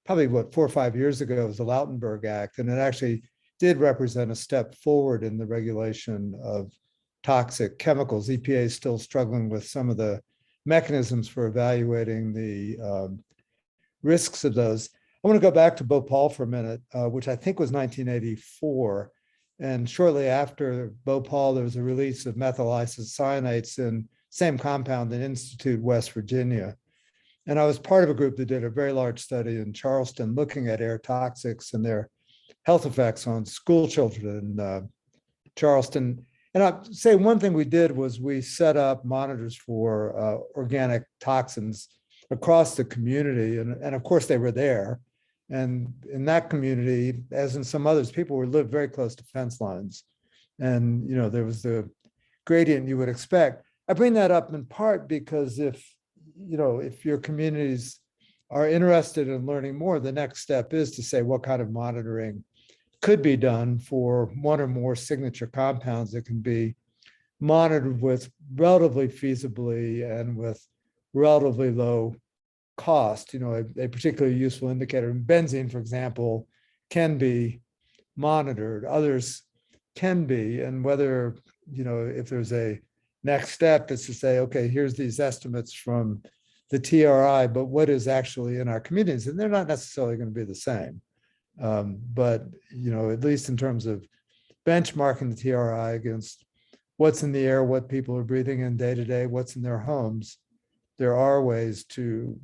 probably 4 or 5 years ago was the Lautenberg Act, and it actually did represent a step forward in the regulation of toxic chemicals. EPA is still struggling with some of the mechanisms for evaluating the risks of those. I want to go back to Bhopal for a minute, which I think was 1984. And shortly after Bhopal, there was a release of methyl isocyanates in same compound in Institute, West Virginia. And I was part of a group that did a very large study in Charleston looking at air toxics and their health effects on school children in Charleston. And I'd say one thing we did was we set up monitors for organic toxins across the community. And of course, they were there. And in that community, as in some others, people lived very close to fence lines. And, there was the gradient you would expect. I bring that up in part because if your communities are interested in learning more, the next step is to say what kind of monitoring could be done for one or more signature compounds that can be monitored with relatively feasibly and with relatively low cost. A particularly useful indicator, benzene, for example, can be monitored, others can be, and whether, if there's a next step is to say, okay, here's these estimates from the TRI, but what is actually in our communities, and they're not necessarily going to be the same. But, at least in terms of benchmarking the TRI against what's in the air, what people are breathing in day to day, what's in their homes, there are ways to,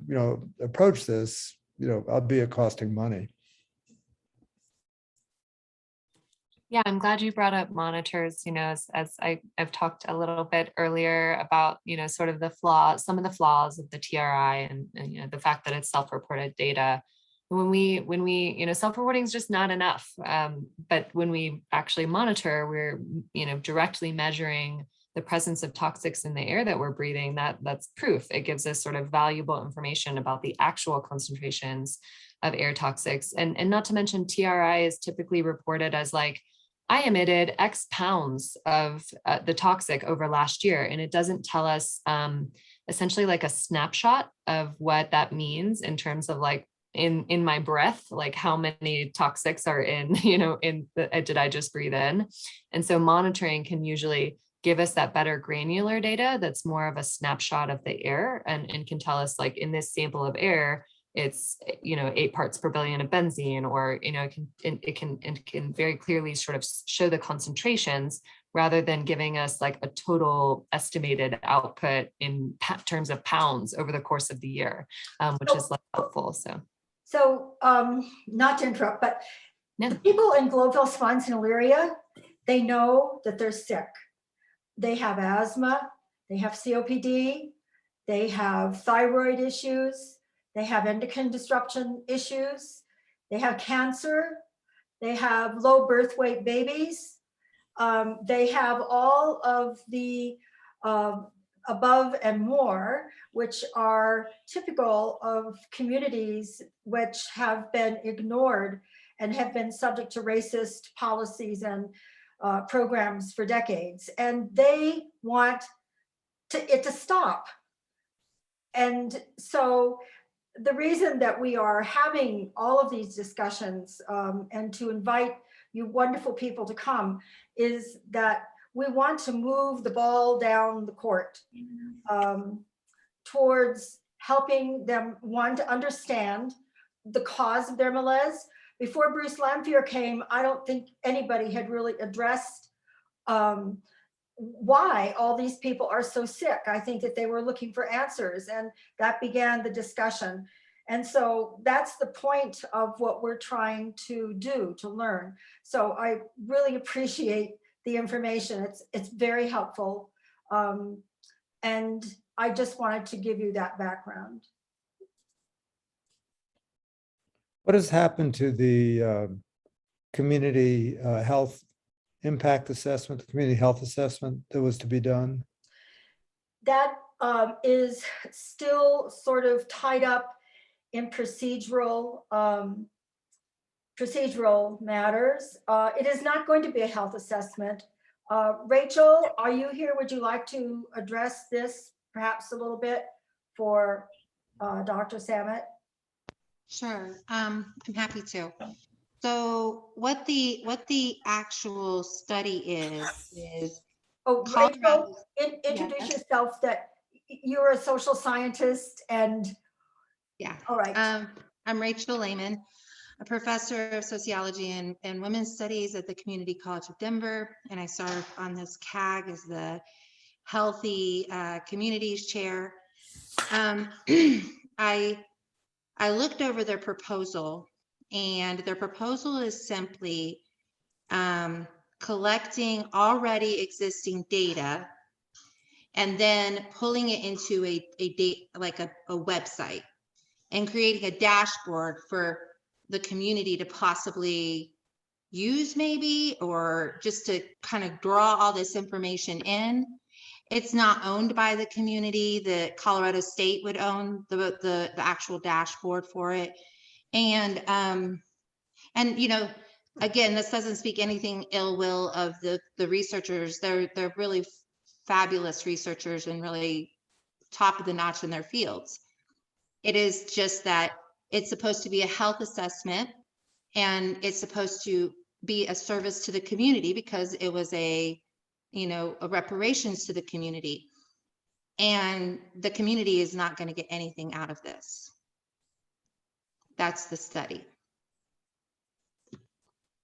approach this, albeit costing money. Yeah, I'm glad you brought up monitors, as I've talked a little bit earlier about, sort of some of the flaws of the TRI and the fact that it's self-reported data. When we, self-reporting is just not enough. But when we actually monitor, we're, directly measuring the presence of toxics in the air that we're breathing. That's proof. It gives us sort of valuable information about the actual concentrations of air toxics. And not to mention TRI is typically reported as like, I emitted X pounds of the toxic over last year. And it doesn't tell us essentially like a snapshot of what that means in terms of like in my breath, like how many toxics are in, did I just breathe in? And so monitoring can usually give us that better granular data that's more of a snapshot of the air and can tell us like in this sample of air, it's 8 parts per billion of benzene, or it can very clearly sort of show the concentrations rather than giving us like a total estimated output in terms of pounds over the course of the year, which is less helpful. So not to interrupt, but No. the people in Globeville-Swanson-Elyria, they know that they're sick. They have asthma, they have COPD, they have thyroid issues, they have endocrine disruption issues, they have cancer, they have low birth weight babies, they have all of the above and more, which are typical of communities which have been ignored and have been subject to racist policies and programs for decades. And they want it to stop. And so the reason that we are having all of these discussions and to invite you wonderful people to come is that we want to move the ball down the court towards helping them, one, to understand the cause of their malaise. Before Bruce Lamphere came, I don't think anybody had really addressed why all these people are so sick. I think that they were looking for answers, and that began the discussion. And so that's the point of what we're trying to do, to learn. So I really appreciate the information. It's very helpful. And I just wanted to give you that background. What has happened to the community health impact assessment, the community health assessment that was to be done? That is still sort of tied up in procedural matters. It is not going to be a health assessment. Rachel, are you here? Would you like to address this perhaps a little bit for Dr. Samet? Sure, I'm happy to. So what the actual study is Oh, Colorado. Rachel, introduce Yes. yourself, that you're a social scientist and. Yeah. All right. I'm Rachel Lehman, a professor of sociology and women's studies at the Community College of Denver, and I serve on this CAG as the Healthy Communities Chair. I looked over their proposal, and their proposal is simply collecting already existing data and then pulling it into a website and creating a dashboard for the community to possibly use, maybe, or just to kind of draw all this information in. It's not owned by the community. The Colorado State would own the actual dashboard for it. And you know, again, this doesn't speak anything ill will of the researchers. They're really fabulous researchers and really top of the notch in their fields. It is just that it's supposed to be a health assessment, and it's supposed to be a service to the community because it was a reparations to the community. And the community is not going to get anything out of this. That's the study.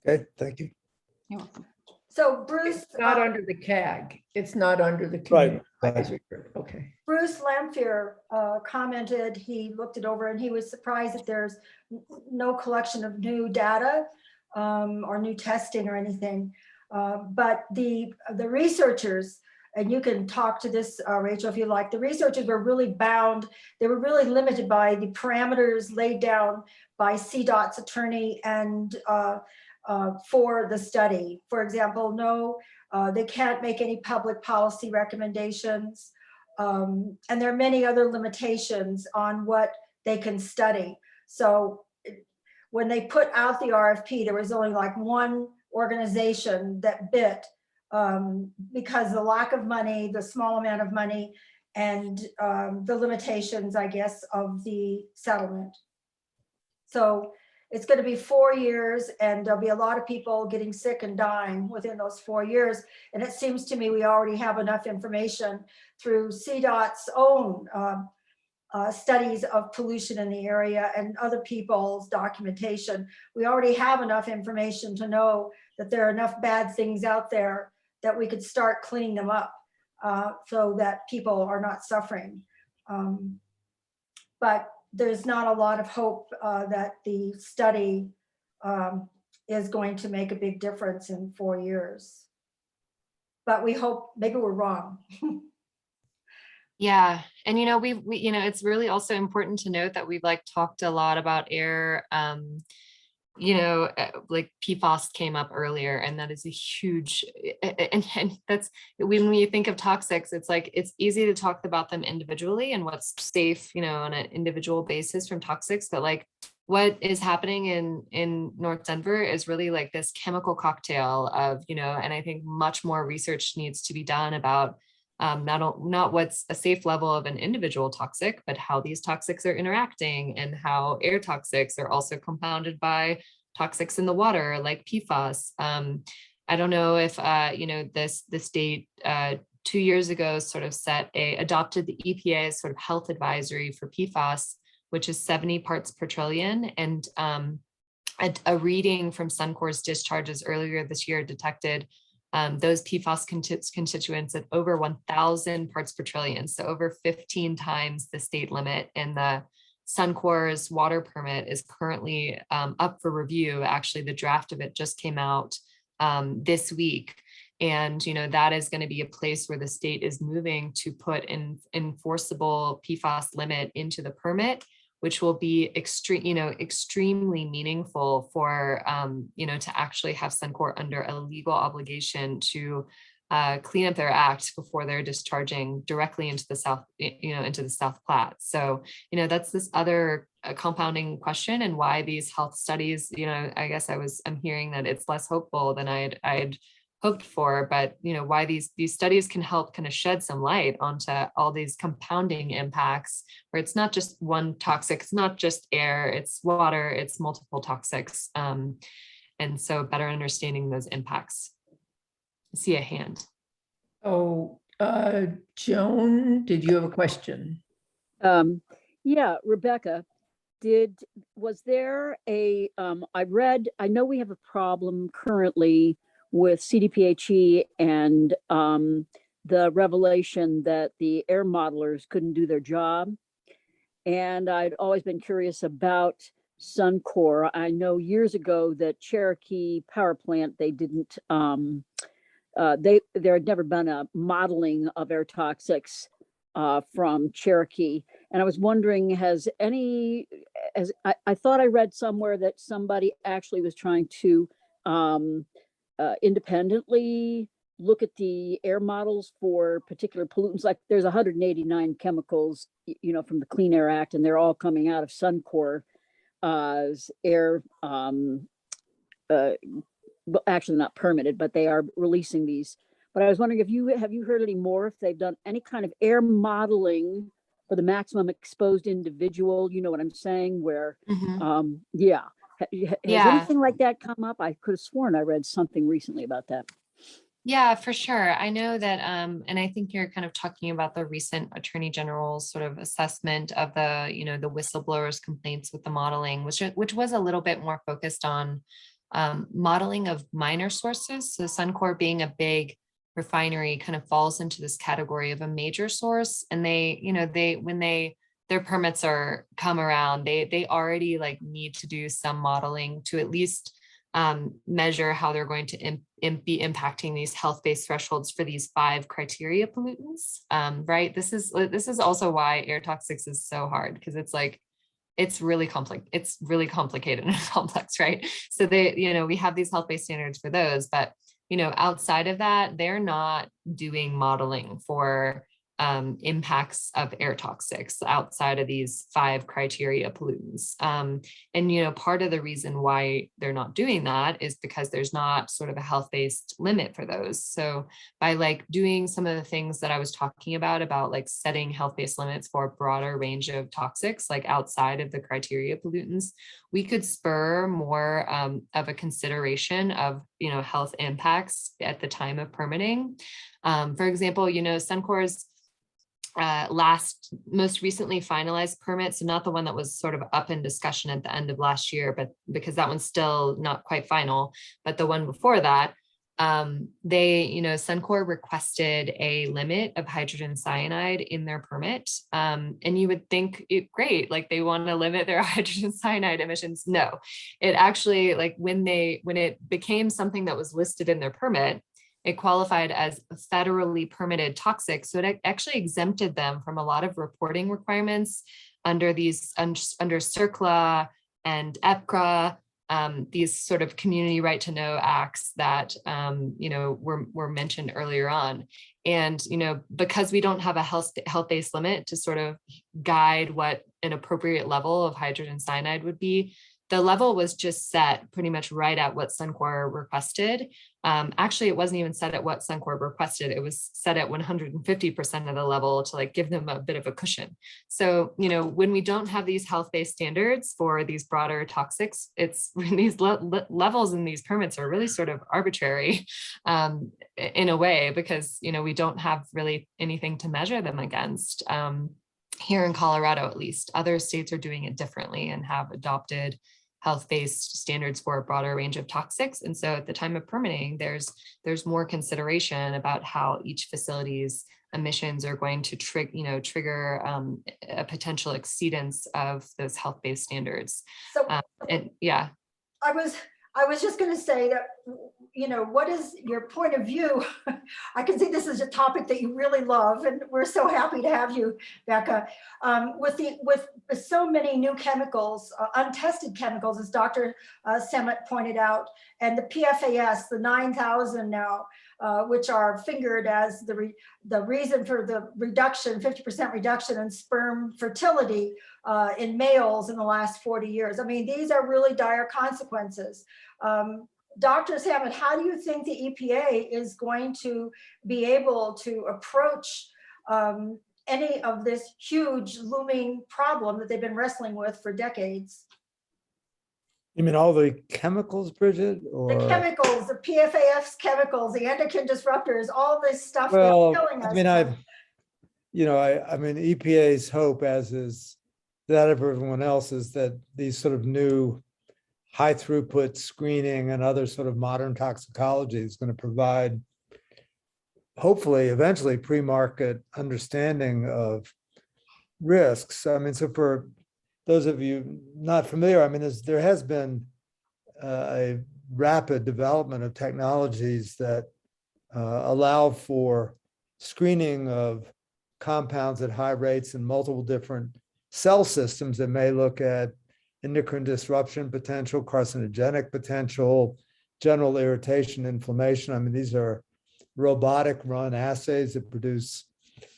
Okay, thank you. You're welcome. So Bruce, It's not under the CAG. It's not under the Right, community right. advisory group. Okay. Bruce Lamphere commented, he looked it over and he was surprised that there's no collection of new data or new testing or anything. But the researchers, and you can talk to this, Rachel, if you like, the researchers were really bound. They were really limited by the parameters laid down by CDOT's attorney and for the study. For example, no, they can't make any public policy recommendations. And there are many other limitations on what they can study. So when they put out the RFP, there was only like one organization that bid because the lack of money, the small amount of money, and the limitations, I guess, of the settlement. So it's going to be 4 years, and there'll be a lot of people getting sick and dying within those 4 years. And it seems to me we already have enough information through CDOT's own studies of pollution in the area and other people's documentation. We already have enough information to know that there are enough bad things out there that we could start cleaning them up so that people are not suffering. But there's not a lot of hope that the study is going to make a big difference in 4 years. But we hope, maybe we're wrong. Yeah. And, we it's really also important to note that we've talked a lot about air, like PFAS came up earlier, and that is a huge, and that's when you think of toxics, it's easy to talk about them individually and what's safe, on an individual basis from toxics, but what is happening in North Denver is really this chemical cocktail of, and I think much more research needs to be done about not what's a safe level of an individual toxic, but how these toxics are interacting and how air toxics are also compounded by toxics in the water like PFAS. I don't know if, the state 2 years ago sort of adopted the EPA's sort of health advisory for PFAS, which is 70 parts per trillion. And a reading from Suncor's discharges earlier this year detected those PFAS constituents at over 1,000 parts per trillion, so over 15 times the state limit. And the Suncor's water permit is currently up for review. Actually, the draft of it just came out this week. And, that is going to be a place where the state is moving to put an enforceable PFAS limit into the permit, which will be extremely meaningful for, to actually have Suncor under a legal obligation to clean up their act before they're discharging directly into the South, into the South Platte. So, that's this other compounding question, and why these health studies, I guess I'm hearing that it's less hopeful than I'd hoped for, but why these studies can help kind of shed some light onto all these compounding impacts, where it's not just one toxic, it's not just air, it's water, it's multiple toxics, and so better understanding those impacts. I see a hand. Oh, Joan, did you have a question? Yeah, Rebecca, was there I know we have a problem currently with CDPHE and the revelation that the air modelers couldn't do their job. And I'd always been curious about Suncor. I know years ago that Cherokee Power Plant, they didn't, there had never been a modeling of air toxics from Cherokee. And I was wondering, I thought I read somewhere that somebody actually was trying to independently look at the air models for particular pollutants? Like there's 189 chemicals, from the Clean Air Act, and they're all coming out of Suncor air. Well, actually not permitted, but they are releasing these. But I was wondering if have you heard any more, if they've done any kind of air modeling for the maximum exposed individual, you know what I'm saying, where, yeah. Has anything like that come up? I could have sworn I read something recently about that. Yeah, for sure. I know that, and I think you're kind of talking about the recent Attorney General's sort of assessment of the, the whistleblowers' complaints with the modeling, which was a little bit more focused on modeling of minor sources. So Suncor, being a big refinery, kind of falls into this category of a major source. And when their permits come around, they already like need to do some modeling to at least measure how they're going to be impacting these health-based thresholds for these 5 criteria pollutants. Right. This is also why air toxics is so hard, because it's really complex. It's really complicated and complex, right? So we have these health-based standards for those, but outside of that, they're not doing modeling for impacts of air toxics outside of these 5 criteria pollutants. And part of the reason why they're not doing that is because there's not sort of a health-based limit for those. So by like doing some of the things that I was talking about like setting health-based limits for a broader range of toxics, like outside of the criteria pollutants, we could spur more of a consideration of, health impacts at the time of permitting. For example, Suncor's most recently finalized permit, so not the one that was sort of up in discussion at the end of last year, but because that one's still not quite final, but the one before that, Suncor requested a limit of hydrogen cyanide in their permit. And you would think great, like they want to limit their hydrogen cyanide emissions. No, it actually, like when it became something that was listed in their permit, it qualified as a federally permitted toxic. So it actually exempted them from a lot of reporting requirements under CERCLA and EPCRA, these sort of community right to know acts that, were mentioned earlier on. And, because we don't have a health-based limit to sort of guide what an appropriate level of hydrogen cyanide would be, the level was just set pretty much right at what Suncor requested. Actually, it wasn't even set at what Suncor requested. It was set at 150% of the level to like give them a bit of a cushion. So, when we don't have these health-based standards for these broader toxics, it's these levels in these permits are really sort of arbitrary in a way, because, we don't have really anything to measure them against. Here in Colorado, at least, other states are doing it differently and have adopted health-based standards for a broader range of toxics. And so at the time of permitting, there's more consideration about how each facility's emissions are going to trigger a potential exceedance of those health-based standards. So, and yeah. I was just going to say that, what is your point of view? I can see this is a topic that you really love, and we're so happy to have you, Becca. With so many new chemicals, untested chemicals, as Dr. Semet pointed out, and the PFAS, the 9,000 now, which are fingered as the reason for the reduction, 50% reduction in sperm fertility in males in the last 40 years. I mean, these are really dire consequences. Dr. Semet, how do you think the EPA is going to be able to approach any of this huge looming problem that they've been wrestling with for decades? You mean all the chemicals, Bridget? Or The chemicals, the PFAS chemicals, the endocrine disruptors, all this stuff well, that's killing us. I mean, EPA's hope, as is that of everyone else, is that these sort of new high throughput screening and other sort of modern toxicology is going to provide, hopefully, eventually pre-market understanding of risks. I mean, so for those of you not familiar, I mean, there has been a rapid development of technologies that allow for screening of compounds at high rates in multiple different cell systems that may look at endocrine disruption potential, carcinogenic potential, general irritation, inflammation. I mean, these are robotic run assays that produce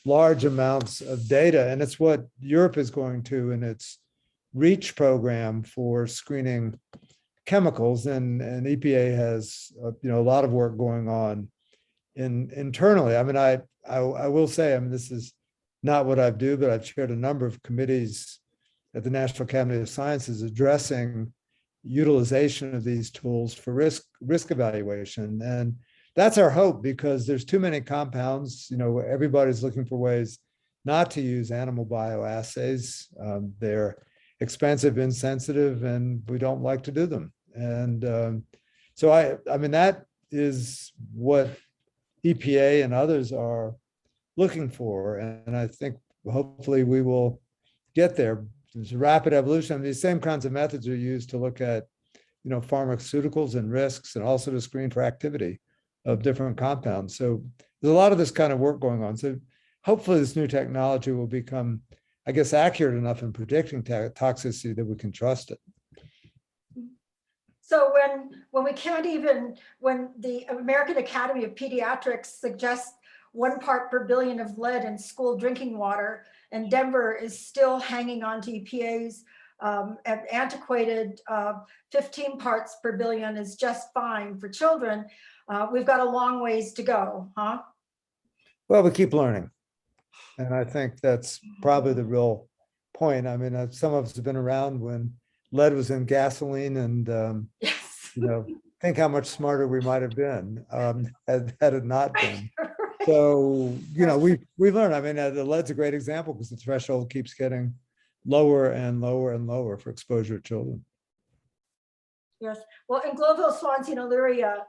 large amounts of data. And it's what Europe is going to in its REACH program for screening chemicals. And EPA has a lot of work going on internally. I mean, I will say, I mean, this is not what I do, but I've chaired a number of committees at the National Academy of Sciences addressing utilization of these tools for risk evaluation. And that's our hope, because there's too many compounds. Everybody's looking for ways not to use animal bioassays. They're expensive, insensitive, and we don't like to do them. And so I mean, that is what EPA and others are looking for. And I think hopefully we will get there. There's a rapid evolution. I mean, these same kinds of methods are used to look at, pharmaceuticals and risks, and also to screen for activity of different compounds. So there's a lot of this kind of work going on. So hopefully this new technology will become, I guess, accurate enough in predicting toxicity that we can trust it. So when we can't even, when the American Academy of Pediatrics suggests 1 part per billion of lead in school drinking water, and Denver is still hanging on to EPA's antiquated 15 parts per billion is just fine for children, we've got a long ways to go, huh? Well, we keep learning. And I think that's probably the real point. I mean, some of us have been around when lead was in gasoline, and Yes. think how much smarter we might have been had it not been. Right. So, we learned. I mean, the lead's a great example because the threshold keeps getting lower and lower and lower for exposure to children. Yes. Well, in Globeville, Swansea, and Elyria,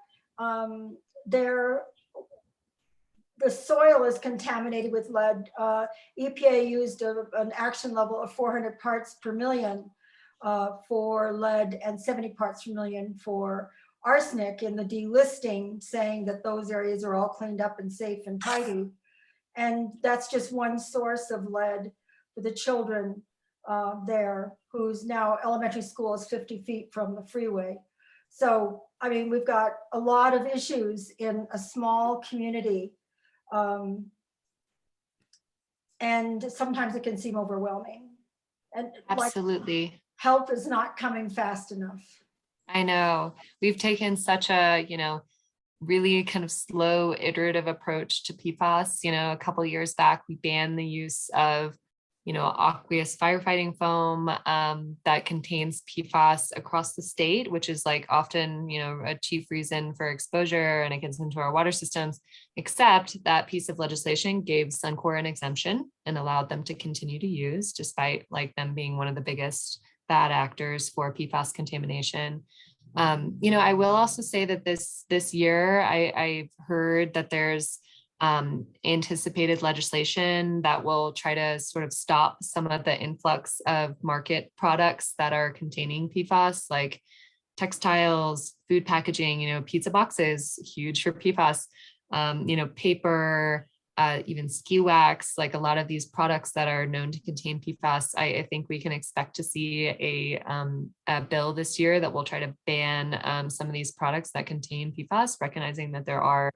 the soil is contaminated with lead. EPA used an action level of 400 parts per million for lead and 70 parts per million for arsenic in the delisting, saying that those areas are all cleaned up and safe and tidy. And that's just one source of lead for the children there, whose now elementary school is 50 feet from the freeway. So, I mean, we've got a lot of issues in a small community. And sometimes it can seem overwhelming. And Absolutely. Help is not coming fast enough. I know. We've taken such a, really kind of slow iterative approach to PFAS. A couple of years back, we banned the use of, aqueous firefighting foam that contains PFAS across the state, which is like often, a chief reason for exposure, and it gets into our water systems, except that piece of legislation gave Suncor an exemption and allowed them to continue to use, despite like them being one of the biggest bad actors for PFAS contamination. I will also say that this year, I've heard that there's anticipated legislation that will try to sort of stop some of the influx of market products that are containing PFAS, like textiles, food packaging, pizza boxes, huge for PFAS, paper, even ski wax, like a lot of these products that are known to contain PFAS. I think we can expect to see a bill this year that will try to ban some of these products that contain PFAS, recognizing that there are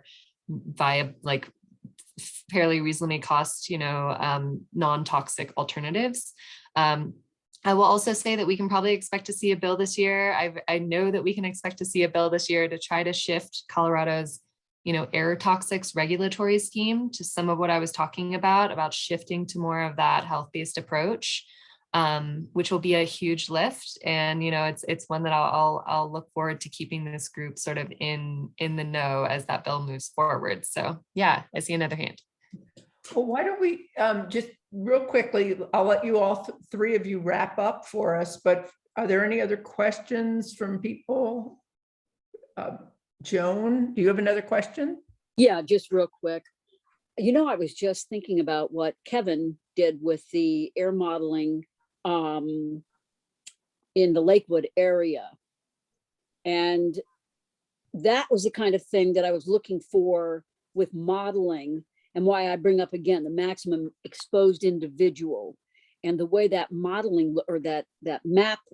fairly reasonably cost, non-toxic alternatives. I will also say that we can probably expect to see a bill this year. I know that we can expect to see a bill this year to try to shift Colorado's air toxics regulatory scheme to some of what I was talking about shifting to more of that health-based approach, which will be a huge lift. And, it's one that I'll look forward to keeping this group sort of in the know as that bill moves forward. So yeah, I see another hand. Well, why don't we just real quickly, I'll let you all three of you wrap up for us, but are there any other questions from people? Joan, do you have another question? Yeah, just real quick. I was just thinking about what Kevin did with the air modeling in the Lakewood area. And that was the kind of thing that I was looking for with modeling, and why I bring up again the maximum exposed individual, and the way that modeling or that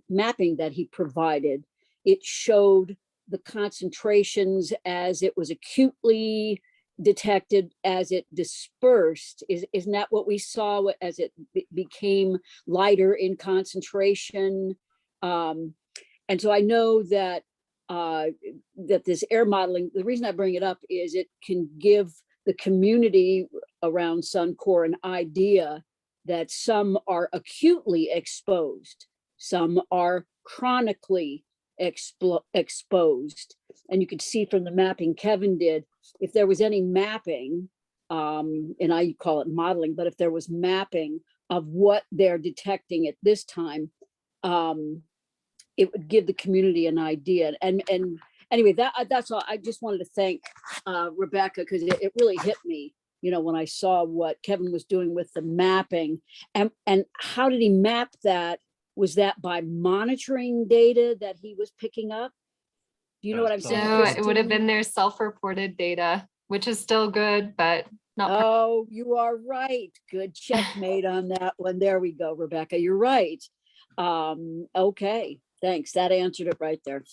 mapping that he provided, it showed the concentrations as it was acutely detected as it dispersed. Isn't that what we saw as it became lighter in concentration? And so I know that that this air modeling, the reason I bring it up is it can give the community around Suncor an idea that some are acutely exposed, some are chronically exposed. And you could see from the mapping Kevin did, if there was any mapping, and I call it modeling, but if there was mapping of what they're detecting at this time, it would give the community an idea. And anyway, that's all. I just wanted to thank Rebecca, because it really hit me, you know, when I saw what Kevin was doing with the mapping. And how did he map that? Was that by monitoring data that he was picking up? Do you know what I'm saying? So it would have been their self-reported data, which is still good, but not. Oh, you are right. Good checkmate on that one. There we go, Rebecca. You're right. Okay, thanks. That answered it right there.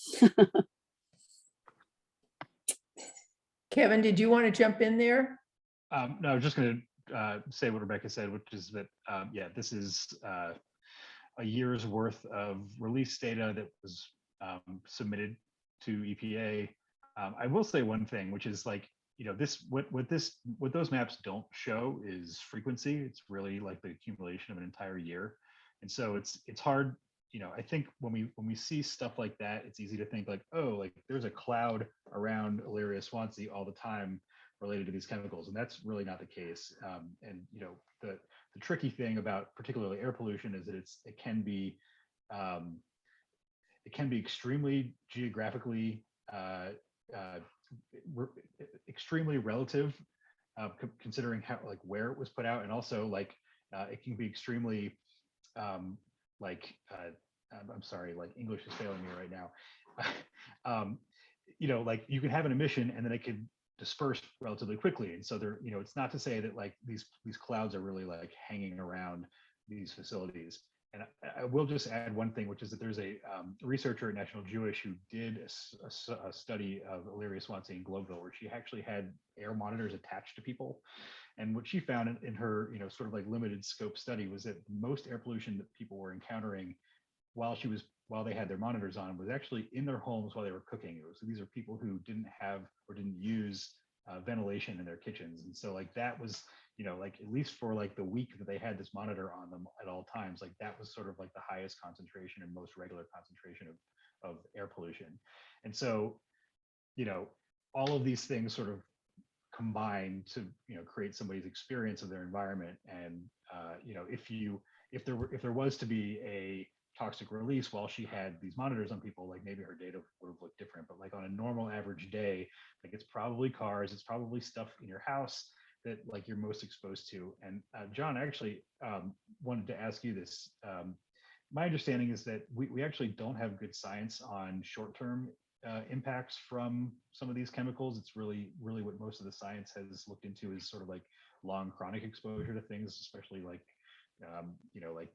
Kevin, did you want to jump in there? No, I was just going to say what Rebecca said, which is that, yeah, this is a year's worth of release data that was submitted to EPA. I will say one thing, which is like, you know, what those maps don't show is frequency. It's really like the accumulation of an entire year. And so it's hard, you know, I think when we see stuff like that, it's easy to think like, oh, like there's a cloud around Elyria Swansea all the time related to these chemicals. And that's really not the case. And, you know, the tricky thing about particularly air pollution is that it can be extremely geographically extremely relative, considering how, like, where it was put out, and also like it can be extremely I'm sorry, like English is failing me right now. You know, like you can have an emission and then it could disperse relatively quickly, and so there, you know, it's not to say that like these clouds are really like hanging around these facilities. And I will just add one thing, which is that there's a researcher at National Jewish who did a study of Elyria Swansea in Globeville, where she actually had air monitors attached to people. And what she found in her, you know, sort of like limited scope study was that most air pollution that people were encountering while they had their monitors on was actually in their homes while they were cooking. So these are people who didn't have or didn't use ventilation in their kitchens. And so like that was, you know, like at least for like the week that they had this monitor on them at all times, like that was sort of like the highest concentration and most regular concentration of air pollution. And so, you know, all of these things sort of combine to, you know, create somebody's experience of their environment. And you know, if there was to be a toxic release while she had these monitors on people, like maybe her data would have looked different. But like on a normal average day, like it's probably cars, it's probably stuff in your house that like you're most exposed to. And John, I actually wanted to ask you this. My understanding is that we actually don't have good science on short-term impacts from some of these chemicals. It's really what most of the science has looked into is sort of like long chronic exposure to things, especially like you know, like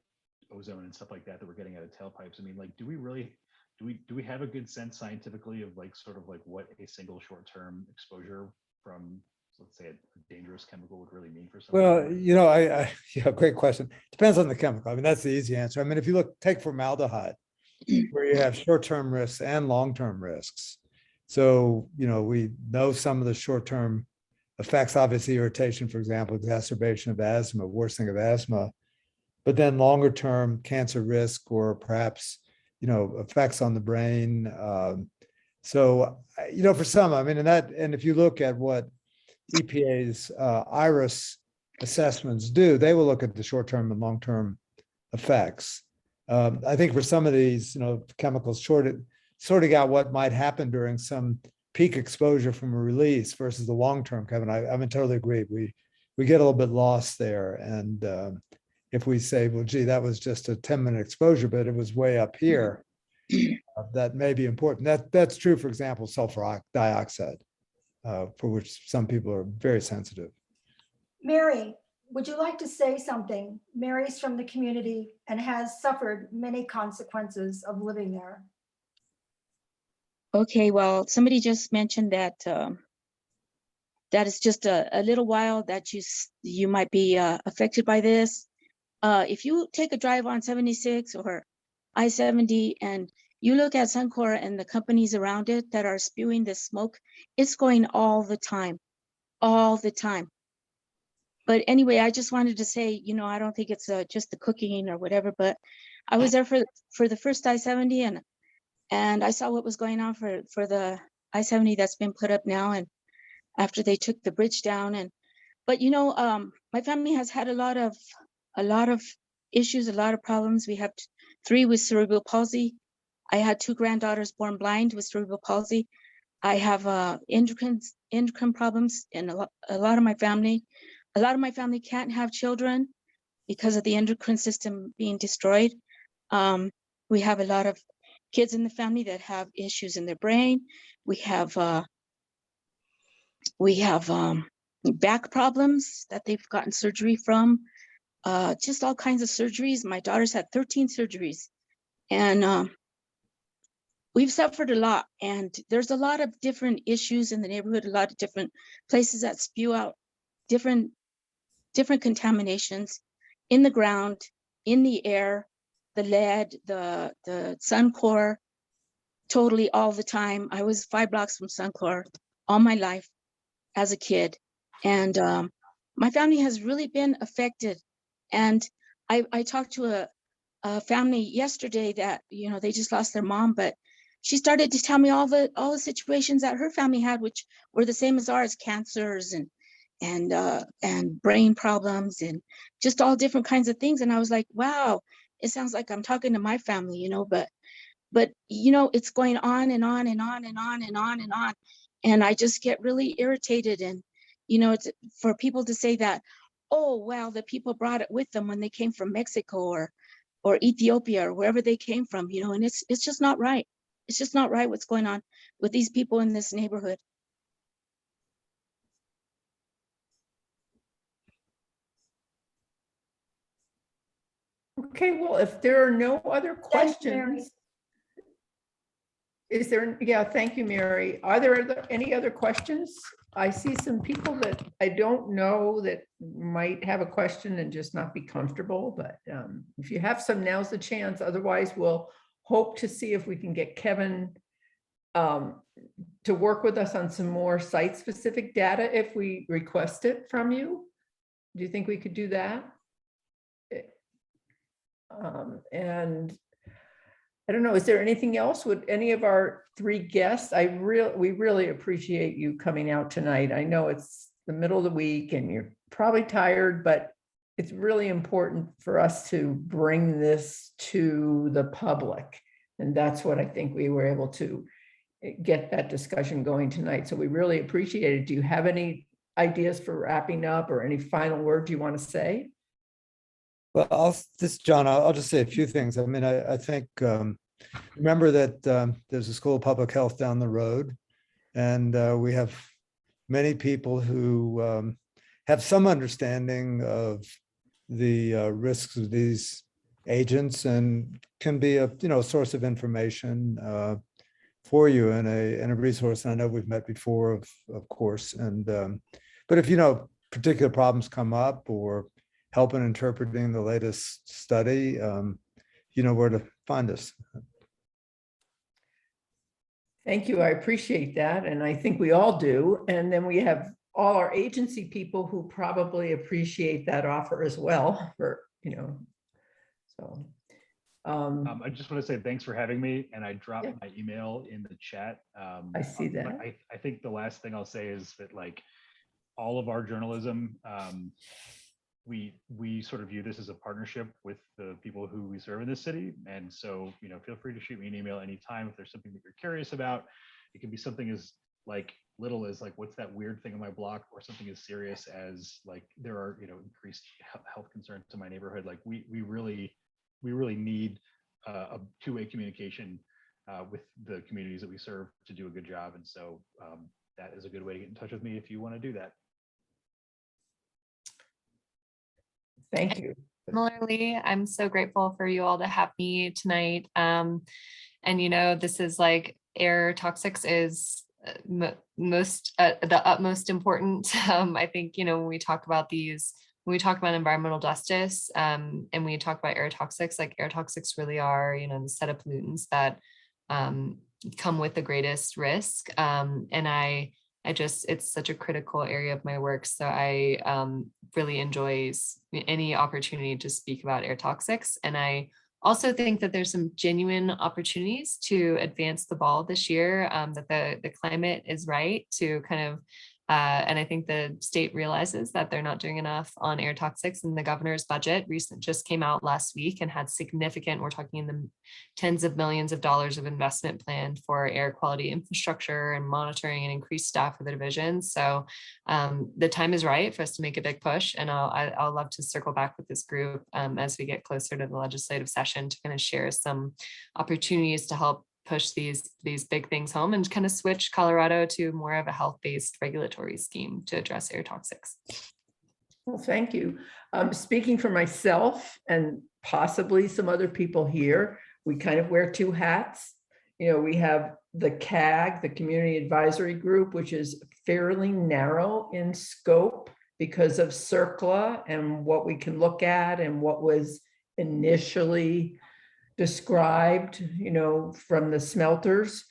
ozone and stuff like that we're getting out of tailpipes. I mean, like, do we have a good sense scientifically of like sort of like what a single short-term exposure from, let's say, a dangerous chemical would really mean for someone? Well, you know, yeah, great question. Depends on the chemical. I mean, that's the easy answer. I mean, if you take formaldehyde, where you have short-term risks and long-term risks. So, you know, we know some of the short-term effects, obviously irritation, for example, exacerbation of asthma, worsening of asthma, but then longer-term cancer risk or perhaps, you know, effects on the brain. So, you know, for some, I mean, and if you look at what EPA's IRIS assessments do, they will look at the short-term and long-term effects. I think for some of these, you know, chemicals, sorting out what might happen during some peak exposure from a release versus the long-term, Kevin, I mean, totally agree. We get a little bit lost there. And if we say, well, gee, that was just a 10-minute exposure, but it was way up here, that may be important. That's true, for example, sulfur dioxide, for which some people are very sensitive. Mary, would you like to say something? Mary's from the community and has suffered many consequences of living there. Okay, well, somebody just mentioned that that it's just a little while that you might be affected by this. If you take a drive on 76 or I-70 and you look at Suncor and the companies around it that are spewing this smoke, it's going all the time, all the time. But anyway, I just wanted to say, you know, I don't think it's just the cooking or whatever, but I was there for the first I-70 and I saw what was going on for the I-70 that's been put up now, and after they took the bridge down. But you know, my family has had a lot of issues, a lot of problems. We have 3 with cerebral palsy. I had 2 granddaughters born blind with cerebral palsy. I have endocrine problems, and a lot of my family can't have children because of the endocrine system being destroyed. We have a lot of kids in the family that have issues in their brain. We have back problems that they've gotten surgery from, just all kinds of surgeries. My daughter's had 13 surgeries, and we've suffered a lot. And there's a lot of different issues in the neighborhood, a lot of different places that spew out different contaminations in the ground, in the air, the lead, the Suncor, totally all the time. I was 5 blocks from Suncor all my life as a kid, and my family has really been affected. And I talked to a family yesterday that, you know, they just lost their mom, but she started to tell me all the situations that her family had, which were the same as ours: cancers and brain problems and just all different kinds of things. And I was like, wow, it sounds like I'm talking to my family, you know, but you know, it's going on and on and on and on and on and on. And I just get really irritated. And, you know, it's for people to say that, oh, well, the people brought it with them when they came from Mexico or Ethiopia or wherever they came from, you know, and it's just not right. It's just not right what's going on with these people in this neighborhood. Okay, well, if there are no other Thanks, Mary. questions, is there, yeah, thank you, Mary. Are there any other questions? I see some people that I don't know that might have a question and just not be comfortable, but if you have some, now's the chance. Otherwise, we'll hope to see if we can get Kevin to work with us on some more site-specific data if we request it from you. Do you think we could do that? And I don't know, is there anything else? Would any of our 3 guests, we really appreciate you coming out tonight. I know it's the middle of the week and you're probably tired, but it's really important for us to bring this to the public. And that's what I think we were able to get that discussion going tonight. So we really appreciate it. Do you have any ideas for wrapping up or any final words you want to say? Well, John, I'll just say a few things. I mean, I think, remember that there's a school of public health down the road, and we have many people who have some understanding of the risks of these agents and can be a source of information for you and a resource. And I know we've met before, of course. And but if particular problems come up or help in interpreting the latest study, you know where to find us. Thank you. I appreciate that. And I think we all do. And then we have all our agency people who probably appreciate that offer as well so. I just want to say thanks for having me, and I dropped my email in the chat. I see that. I think the last thing I'll say is that, like, all of our journalism, we sort of view this as a partnership with the people who we serve in this city. And so, feel free to shoot me an email anytime if there's something that you're curious about. It can be something as little as what's that weird thing on my block, or something as serious as there are, increased health concerns in my neighborhood. We really need a two-way communication with the communities that we serve to do a good job. And so that is a good way to get in touch with me if you want to do that. Thank you. Similarly, I'm so grateful for you all to have me tonight. And this is air toxics is the utmost important. I think, when we talk about when we talk about environmental justice, and we talk about air toxics, like air toxics really are, the set of pollutants that come with the greatest risk. And it's such a critical area of my work. So I really enjoy any opportunity to speak about air toxics. And I also think that there's some genuine opportunities to advance the ball this year, that the climate is right to kind of, and I think the state realizes that they're not doing enough on air toxics, and the governor's budget just came out last week and had significant, we're talking in the tens of millions of dollars of investment planned for air quality infrastructure and monitoring and increased staff for the division. So the time is right for us to make a big push, and I'll love to circle back with this group as we get closer to the legislative session to kind of share some opportunities to help push these big things home and kind of switch Colorado to more of a health-based regulatory scheme to address air toxics. Well, thank you. Speaking for myself and possibly some other people here, we kind of wear two hats. We have the CAG, the Community Advisory Group, which is fairly narrow in scope because of CERCLA and what we can look at and what was initially described, from the smelters.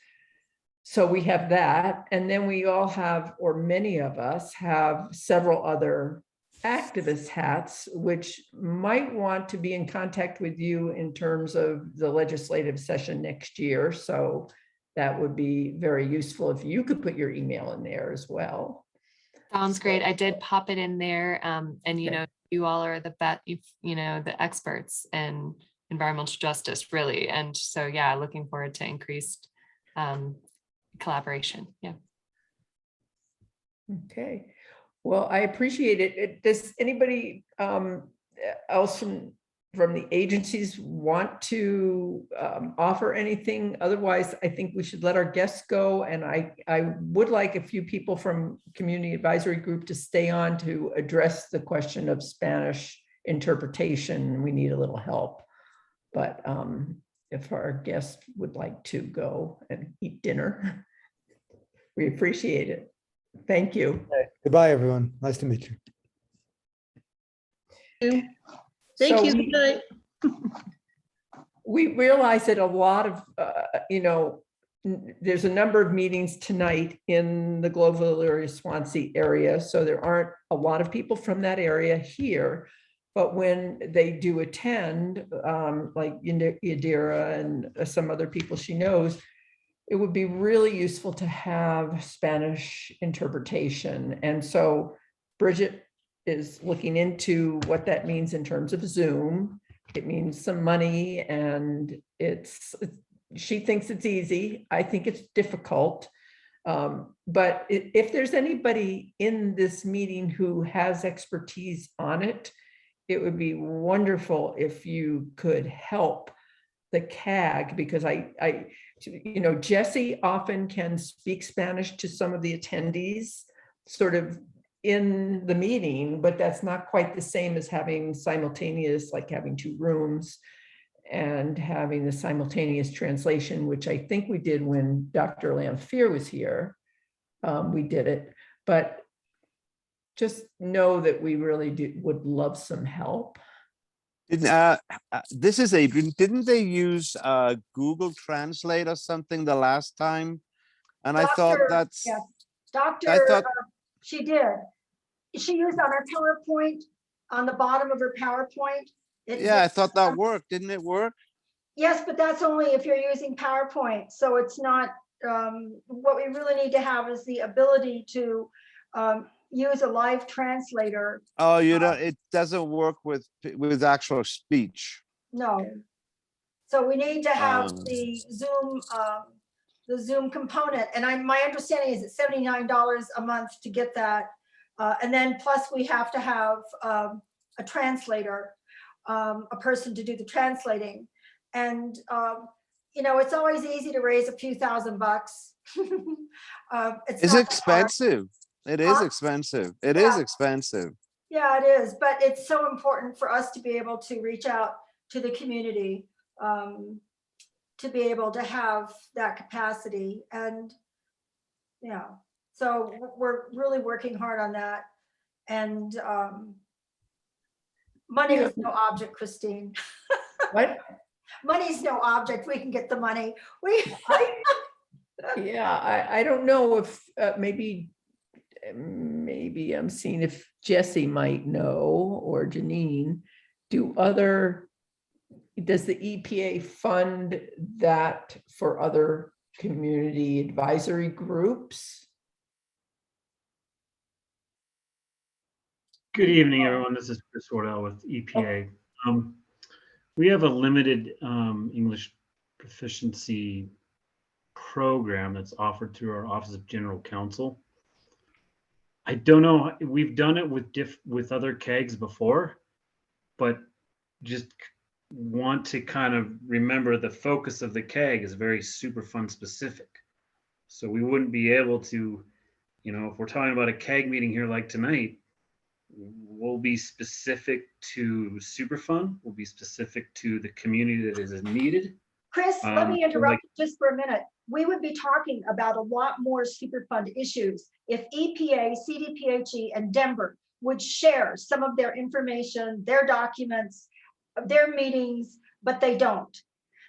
So we have that. And then we all have, or many of us have, several other activist hats, which might want to be in contact with you in terms of the legislative session next year. So that would be very useful if you could put your email in there as well. Sounds great. I did pop it in there. And, Okay. You all are the the experts in environmental justice, really. And so, yeah, looking forward to increased collaboration. Yeah. Okay. Well, I appreciate it. Does anybody else from the agencies want to offer anything? Otherwise, I think we should let our guests go. And I would like a few people from Community Advisory Group to stay on to address the question of Spanish interpretation. We need a little help. But if our guests would like to go and eat dinner, we appreciate it. Thank you. Goodbye, everyone. Nice to meet you. Thank So you. Good night. we realize that a lot of, there's a number of meetings tonight in the Global area, Swansea area. So there aren't a lot of people from that area here. But when they do attend, like Yadira and some other people she knows, it would be really useful to have Spanish interpretation. And so Bridget is looking into what that means in terms of Zoom. It means some money, and she thinks it's easy. I think it's difficult. But if there's anybody in this meeting who has expertise on it, it would be wonderful if you could help the CAG, because Jesse often can speak Spanish to some of the attendees sort of in the meeting, but that's not quite the same as having simultaneous, like having two rooms and having the simultaneous translation, which I think we did when Dr. Lamphere was here. We did it, but just know that we really would love some help. This is Adrian. Didn't they use Google Translate or something the last time? And I thought that's. Yes. Doctor, I thought she did. She used on her PowerPoint, on the bottom of her PowerPoint. Yeah, I thought that worked. Didn't it work? Yes, but that's only if you're using PowerPoint. So it's not, what we really need to have is the ability to use a live translator. Oh, it doesn't work with actual speech. No. So we need to have the Zoom component. And my understanding is it's $79 a month to get that. And then plus we have to have a translator, a person to do the translating. And, it's always easy to raise a few $1,000. It's expensive. It is expensive. It is expensive. Yeah, it is. But it's so important for us to be able to reach out to the community, to be able to have that capacity. And Yeah, so we're really working hard on that. And money is no object, Christine. What? Money's no object. We can get the money. We, Yeah, I don't know if maybe I'm seeing if Jesse might know, or Janine, does the EPA fund that for other community advisory groups? Good evening, everyone. This is Chris Wardell with EPA. We have a limited English proficiency program that's offered through our Office of General Counsel. I don't know, we've done it with other CAGs before, but just want to kind of remember the focus of the CAG is very Superfund specific. So we wouldn't be able to, you know, if we're talking about a CAG meeting here like tonight, we'll be specific to Superfund, we'll be specific to the community that is needed. Chris, let me interrupt just for a minute. We would be talking about a lot more Superfund issues if EPA, CDPHE, and Denver would share some of their information, their documents, their meetings, but they don't.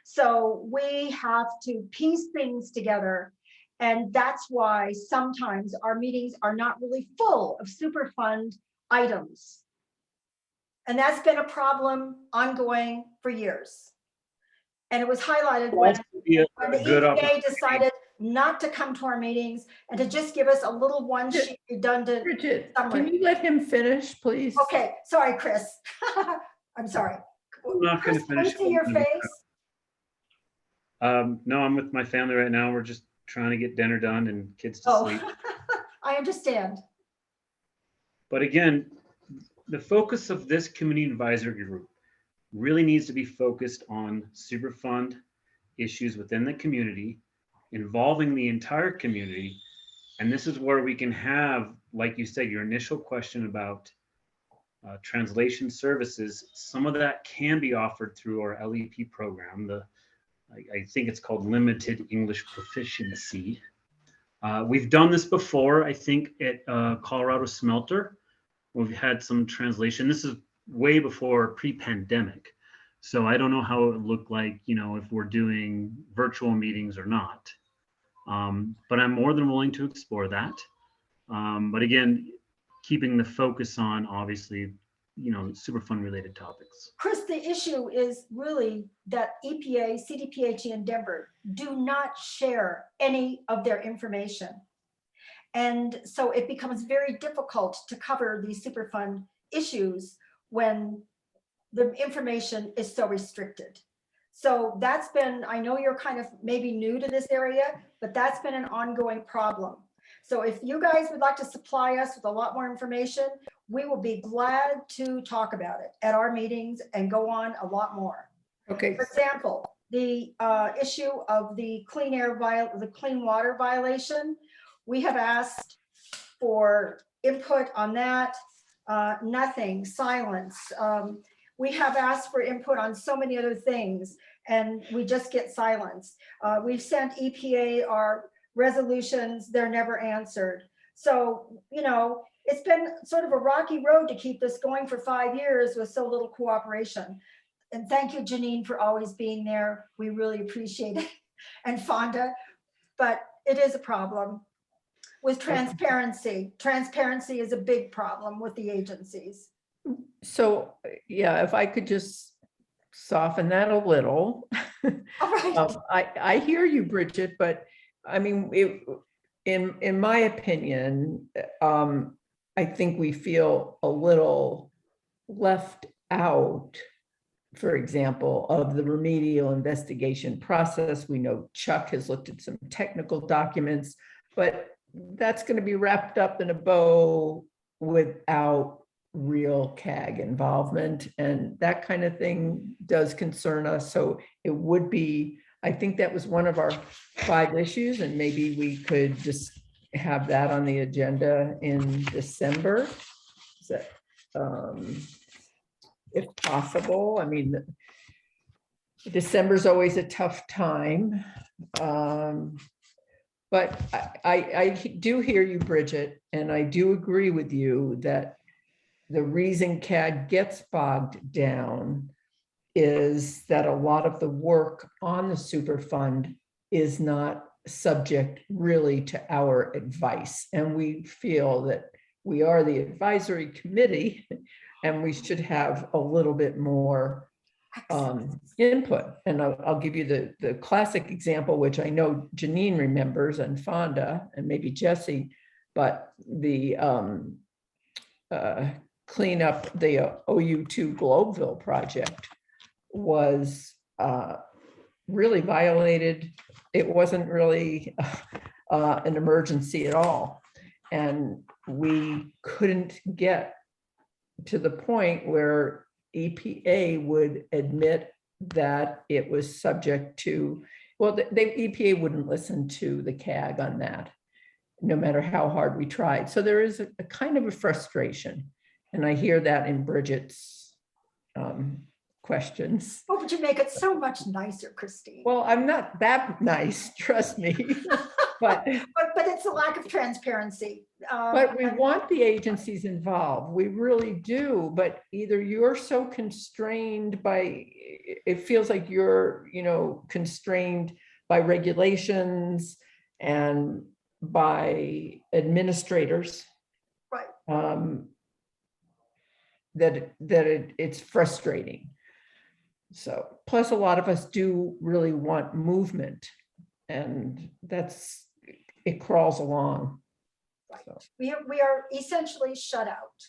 So we have to piece things together. And that's why sometimes our meetings are not really full of Superfund items. And that's been a problem ongoing for years. And it was highlighted when the EPA decided not to come to our meetings and to just give us a little one sheet redundant Bridget, summary. can you let him finish, please? Okay, sorry, Chris. I'm sorry. I'm not going to finish. Can I see your face? No, I'm with my family right now. We're just trying to get dinner done and kids to sleep. I understand. But again, the focus of this community advisory group really needs to be focused on Superfund issues within the community, involving the entire community. And this is where we can have, like you said, your initial question about translation services. Some of that can be offered through our LEP program. I think it's called Limited English Proficiency. We've done this before, I think, at Colorado Smelter. We've had some translation. This is way before pre-pandemic. So I don't know how it would look like, you know, if we're doing virtual meetings or not. But I'm more than willing to explore that. But again, keeping the focus on, obviously, you know, Superfund related topics. Chris, the issue is really that EPA, CDPHE, and Denver do not share any of their information. And so it becomes very difficult to cover these Superfund issues when the information is so restricted. So that's been, I know you're kind of maybe new to this area, but that's been an ongoing problem. So if you guys would like to supply us with a lot more information, we will be glad to talk about it at our meetings and go on a lot more. Okay. For example, the issue of the clean water violation, we have asked for input on that. Nothing, silence. We have asked for input on so many other things and we just get silence. We've sent EPA our resolutions, they're never answered. So, you know, it's been sort of a rocky road to keep this going for 5 years with so little cooperation. And thank you, Janine, for always being there. We really appreciate it. And Fonda, but it is a problem with transparency. Transparency is a big problem with the agencies. So, yeah, if I could just soften that a little. All right. I hear you, Bridget, but I mean, in my opinion, I think we feel a little left out, for example, of the remedial investigation process. We know Chuck has looked at some technical documents, but that's going to be wrapped up in a bow without real CAG involvement, and that kind of thing does concern us. So it would be, I think that was one of our 5 issues, and maybe we could just have that on the agenda in December. Is that, if possible? I mean, December is always a tough time. But I do hear you, Bridget, and I do agree with you that the reason CAG gets bogged down is that a lot of the work on the Superfund is not subject really to our advice. And we feel that we are the advisory committee and we should have a little bit more input. And I'll give you the classic example, which I know Janine remembers and Fonda and maybe Jesse, but the clean up the OU2 Globeville project was really violated. It wasn't really an emergency at all. And we couldn't get to the point where EPA would admit that it was subject to, well, the EPA wouldn't listen to the CAG on that, no matter how hard we tried. So there is a kind of a frustration. And I hear that in Bridget's questions. Oh, but you make it so much nicer, Christine. Well, I'm not that nice, trust me. But it's a lack of transparency. But we want the agencies involved. We really do. But either you're so constrained by, it feels like you're, constrained by regulations and by administrators. Right. It's frustrating. So, plus a lot of us do really want movement, and it crawls along. Right. So. We are essentially shut out.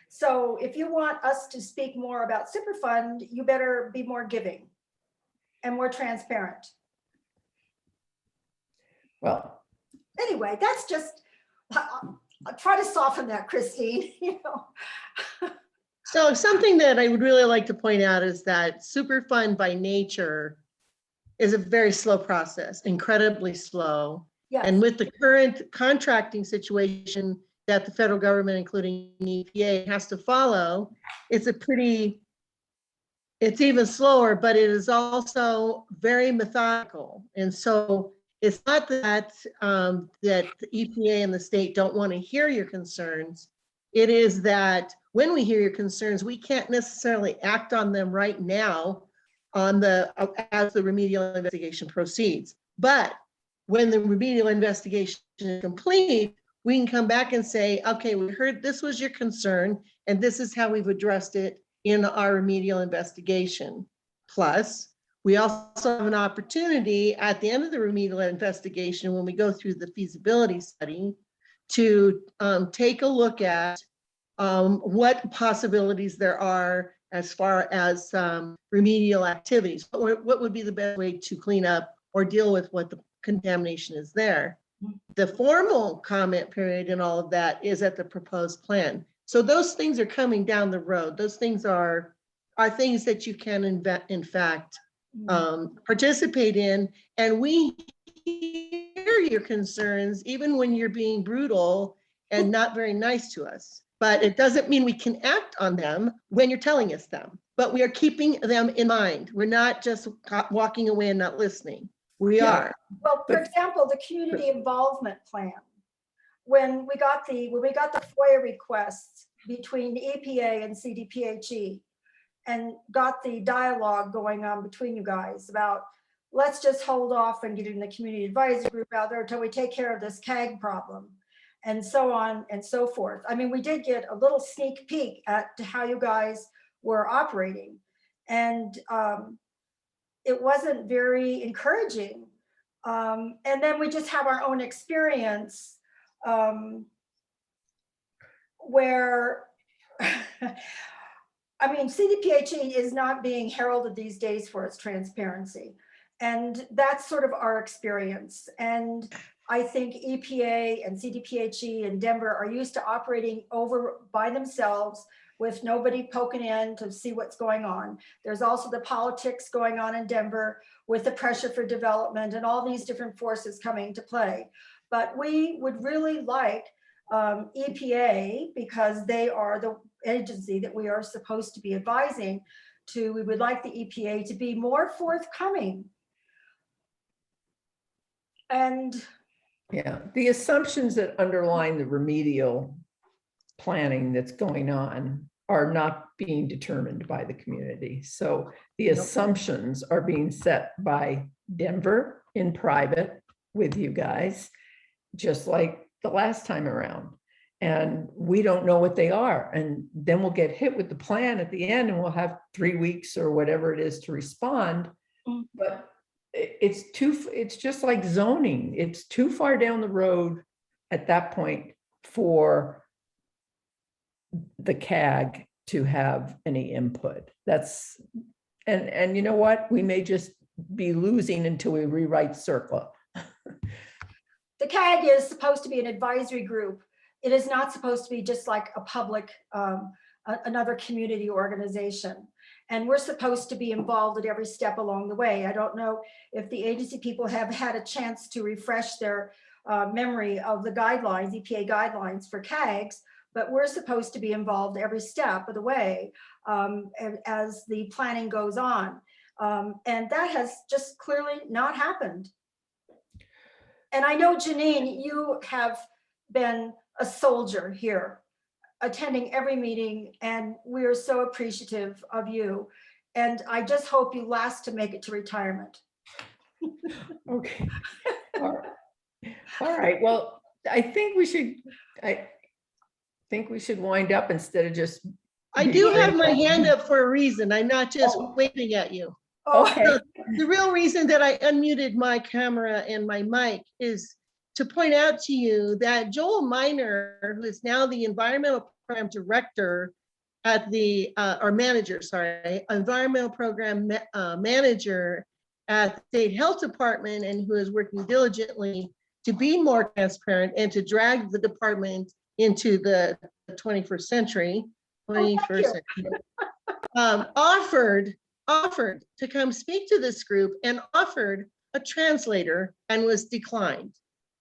So if you want us to speak more about Superfund, you better be more giving and more transparent. Well, anyway, that's just, I'll try to soften that, Christine. So something that I would really like to point out is that Superfund by nature is a very slow process, incredibly slow. Yes. And with the current contracting situation that the federal government, including EPA, has to follow, it's even slower, but it is also very methodical. And so it's not that that the EPA and the state don't want to hear your concerns. It is that when we hear your concerns, we can't necessarily act on them right now as the remedial investigation proceeds. But when the remedial investigation is complete, we can come back and say, okay, we heard this was your concern, and this is how we've addressed it in our remedial investigation. Plus, we also have an opportunity at the end of the remedial investigation, when we go through the feasibility study, to take a look at what possibilities there are as far as remedial activities. What would be the best way to clean up or deal with what the contamination is there? The formal comment period and all of that is at the proposed plan. So those things are coming down the road. Those things are things that you can in fact participate in. And we hear your concerns, even when you're being brutal and not very nice to us. But it doesn't mean we can act on them when you're telling us them. But we are keeping them in mind. We're not just walking away and not listening. We are. Well, for example, the community involvement plan. When we got the FOIA requests between EPA and CDPHE and got the dialogue going on between you guys about, let's just hold off and get in the community advisory group out there until we take care of this CAG problem, and so on and so forth. I mean, we did get a little sneak peek at how you guys were operating, and it wasn't very encouraging. And then we just have our own experience where, I mean, CDPHE is not being heralded these days for its transparency. And that's sort of our experience. And I think EPA and CDPHE and Denver are used to operating over by themselves with nobody poking in to see what's going on. There's also the politics going on in Denver with the pressure for development and all these different forces coming into play. But we would really like EPA, because they are the agency that we are supposed to be advising to, we would like the EPA to be more forthcoming And Yeah, the assumptions that underline the remedial planning that's going on are not being determined by the community. So the assumptions are being set by Denver in private with you guys, just like the last time around. And we don't know what they are. And then we'll get hit with the plan at the end and we'll have 3 weeks or whatever it is to respond. But it's just like zoning. It's too far down the road at that point for the CAG to have any input. That's, and you know what? We may just be losing until we rewrite CERCLA. the CAG is supposed to be an advisory group. It is not supposed to be just like a public, another community organization. And we're supposed to be involved at every step along the way. I don't know if the agency people have had a chance to refresh their memory of the guidelines, EPA guidelines for CAGs, but we're supposed to be involved every step of the way as the planning goes on. And that has just clearly not happened. And I know, Janine, you have been a soldier here, attending every meeting, and we are so appreciative of you. And I just hope you last to make it to retirement. Okay. All right. Well, I think we should wind up instead of just. I do have my hand up for a reason. I'm not just waving at you. Okay. The real reason that I unmuted my camera and my mic is to point out to you that Joel Miner, who is now the environmental program director at the, or manager, sorry, environmental program manager at the State Health Department, and who is working diligently to be more transparent and to drag the department into the 21st century, offered to come speak to this group and offered a translator and was declined.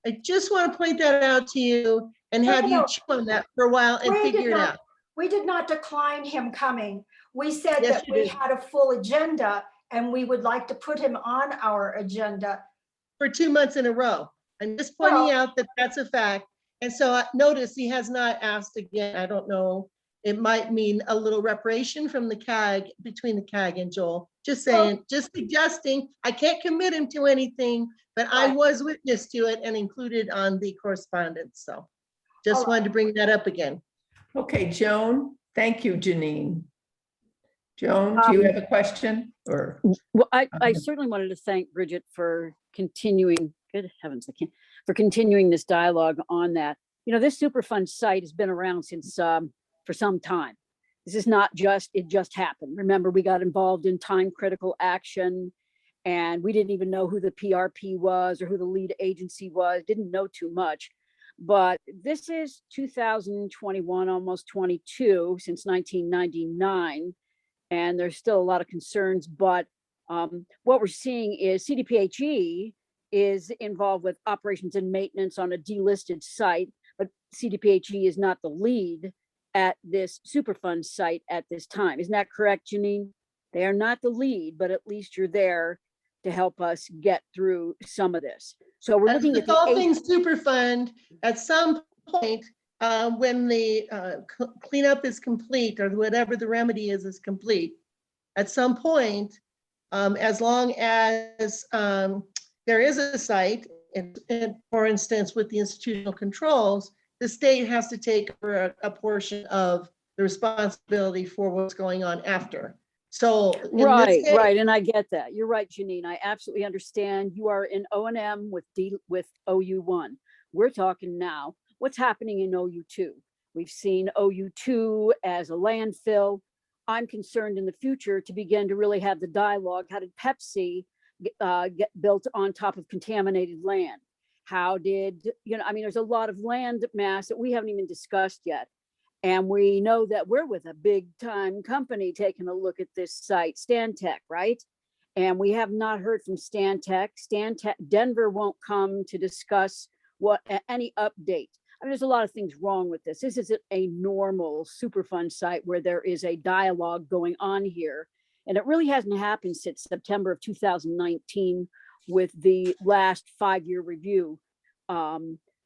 I just want to point that out to you and have you chew on that for a while and figure it out. We did not decline him coming. We said Yes, that you we did. had a full agenda and we would like to put him on our agenda. For 2 months in a row. I'm just pointing out that that's a fact. And so notice he has not asked again. I don't know. It might mean a little reparation from the CAG, between the CAG and Joel. Just saying, just suggesting. I can't commit him to anything, but I was witness to it and included on the correspondence. So just wanted to bring that up again. Okay, Joan. Thank you, Janine. Joan, do you have a question or? Well, I certainly wanted to thank Bridget for continuing, good heavens, for continuing this dialogue on that. You know, this Superfund site has been around since for some time. This is not just, it just happened. Remember, we got involved in time critical action and we didn't even know who the PRP was or who the lead agency was, didn't know too much. But this is 2021, almost 22, since 1999. And there's still a lot of concerns, but what we're seeing is CDPHE is involved with operations and maintenance on a delisted site, but CDPHE is not the lead at this Superfund site at this time. Isn't that correct, Janine? They are not the lead, but at least you're there to help us get through some of this. So we're looking at all things Superfund. At some point, when the cleanup is complete, or whatever the remedy is complete, at some point, as long as there is a site, and for instance, with the institutional controls, the state has to take a portion of the responsibility for what's going on after. So right, and I get that. You're right, Janine. I absolutely understand. You are in O&M with OU1. We're talking now what's happening in OU2. We've seen OU2 as a landfill. I'm concerned in the future to begin to really have the dialogue. How did Pepsi get built on top of contaminated land? How did, I mean, there's a lot of land mass that we haven't even discussed yet. And we know that we're with a big time company taking a look at this site, Stantec, right? And we have not heard from Stantec. Denver won't come to discuss any update. I mean, there's a lot of things wrong with this. This isn't a normal Superfund site where there is a dialogue going on here. And it really hasn't happened since September of 2019 with the last 5-year review.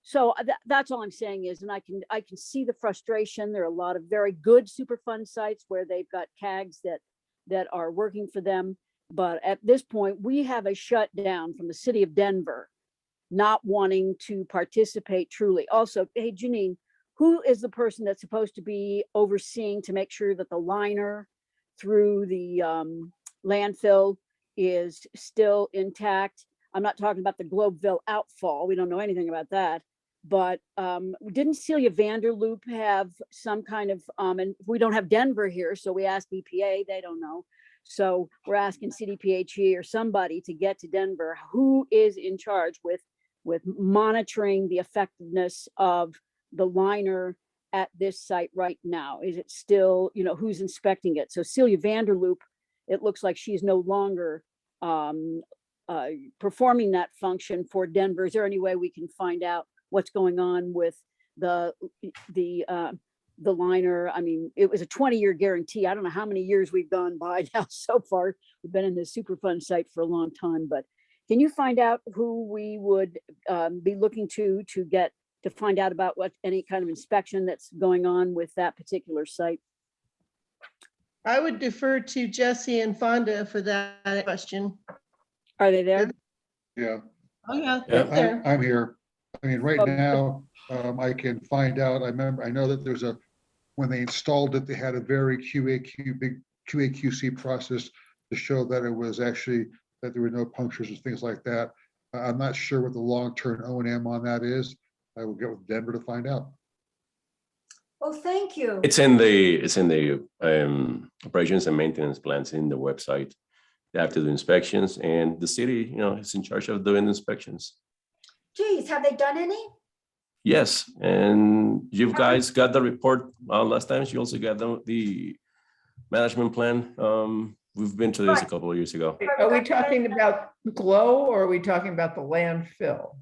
So that's all I'm saying is, and I can see the frustration. There are a lot of very good Superfund sites where they've got CAGs that are working for them. But at this point, we have a shutdown from the city of Denver, not wanting to participate truly. Also, hey, Janine, who is the person that's supposed to be overseeing to make sure that the liner through the landfill is still intact? I'm not talking about the Globeville outfall. We don't know anything about that. But didn't Celia Vanderloop have some kind of, and we don't have Denver here, so we asked EPA, they don't know. So we're asking CDPHE or somebody to get to Denver. Who is in charge with monitoring the effectiveness of the liner at this site right now? Is it still, who's inspecting it? So Celia Vanderloop, it looks like she's no longer performing that function for Denver. Is there any way we can find out what's going on with the liner? I mean, it was a 20-year guarantee. I don't know how many years we've gone by now so far. We've been in this Superfund site for a long time, but can you find out who we would be looking to find out about what any kind of inspection that's going on with that particular site? I would defer to Jesse and Fonda for that question. Are they there? Yeah. Oh, yeah, Yeah. they're there. I'm here. I mean, right Oh. now, I can find out. I know that there's when they installed it, they had a very big QA/QC process to show that it was actually, that there were no punctures and things like that. I'm not sure what the long-term O&M on that is. I will get with Denver to find out. Well, thank you. It's in the operations and maintenance plans in the website. They have to do inspections, and the city, is in charge of doing inspections. Geez, have they done any? Yes, and you guys got the report last time. You also got the management plan. We've been to this a couple of years ago. Are we talking about GLOW or are we talking about the landfill?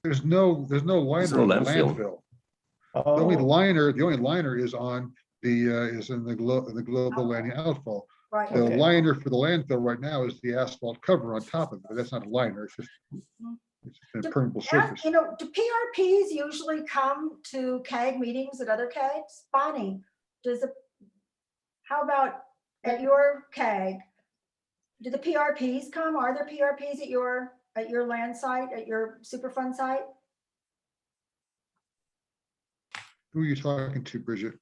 There's no liner on the landfill. landfill. The only Oh, liner is on is in the global landing outfall. Right. The Okay. liner for the landfill right now is the asphalt cover on top of it. That's not a liner. It's just an impermeable surface. Do PRPs usually come to CAG meetings at other CAGs? Bonnie, how about at your CAG? Do the PRPs come? Are there PRPs at your land site, at your Superfund site? Who are you talking to, Bridget?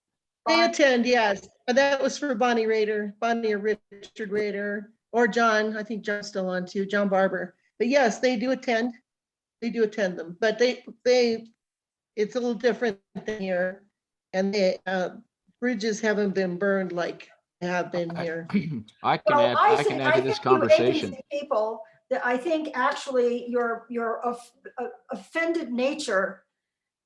They attend, yes. That was for Bonnie or Richard Rader, or John. I think John's still on too, John Barber. But yes, they do attend. They do attend them, but it's a little different than here. And the bridges haven't been burned like they have been here. I can add to this conversation. People that I think actually your offended nature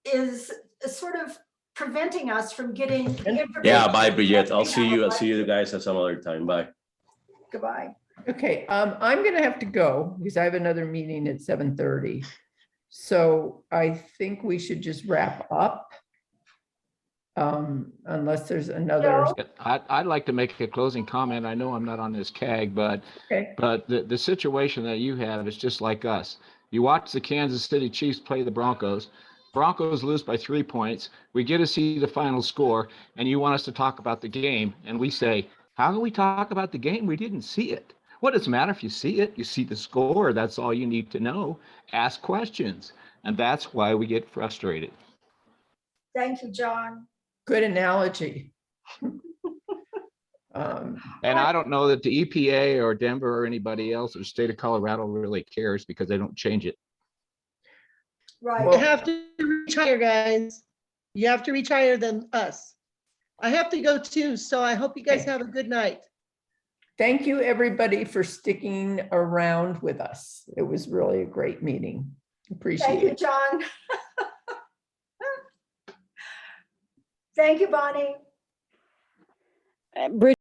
is sort of preventing us from getting information. Yeah, bye, Bridget. I'll see you guys at some other time. Bye. Goodbye. okay. I'm gonna have to go because I have another meeting at 7:30. So I think we should just wrap up. Unless there's another. No. I'd like to make a closing comment. I know I'm not on this CAG, but Okay. the situation that you have is just like us. You watch the Kansas City Chiefs play the Broncos. Broncos lose by 3 points. We get to see the final score, and you want us to talk about the game. And we say, how can we talk about the game? We didn't see it. What does it matter if you see it? You see the score. That's all you need to know. Ask questions. And that's why we get frustrated. Thank you, John. Good analogy. And I don't know that the EPA or Denver or anybody else or the state of Colorado really cares because they don't change it. Right. You have to reach higher, guys. You have to reach higher than us. I have to go too, so I hope you guys have a good night. Thank you, everybody, for sticking around with us. It was really a great meeting. Appreciate Thank you, it. John. Thank you, Bonnie. Bridget,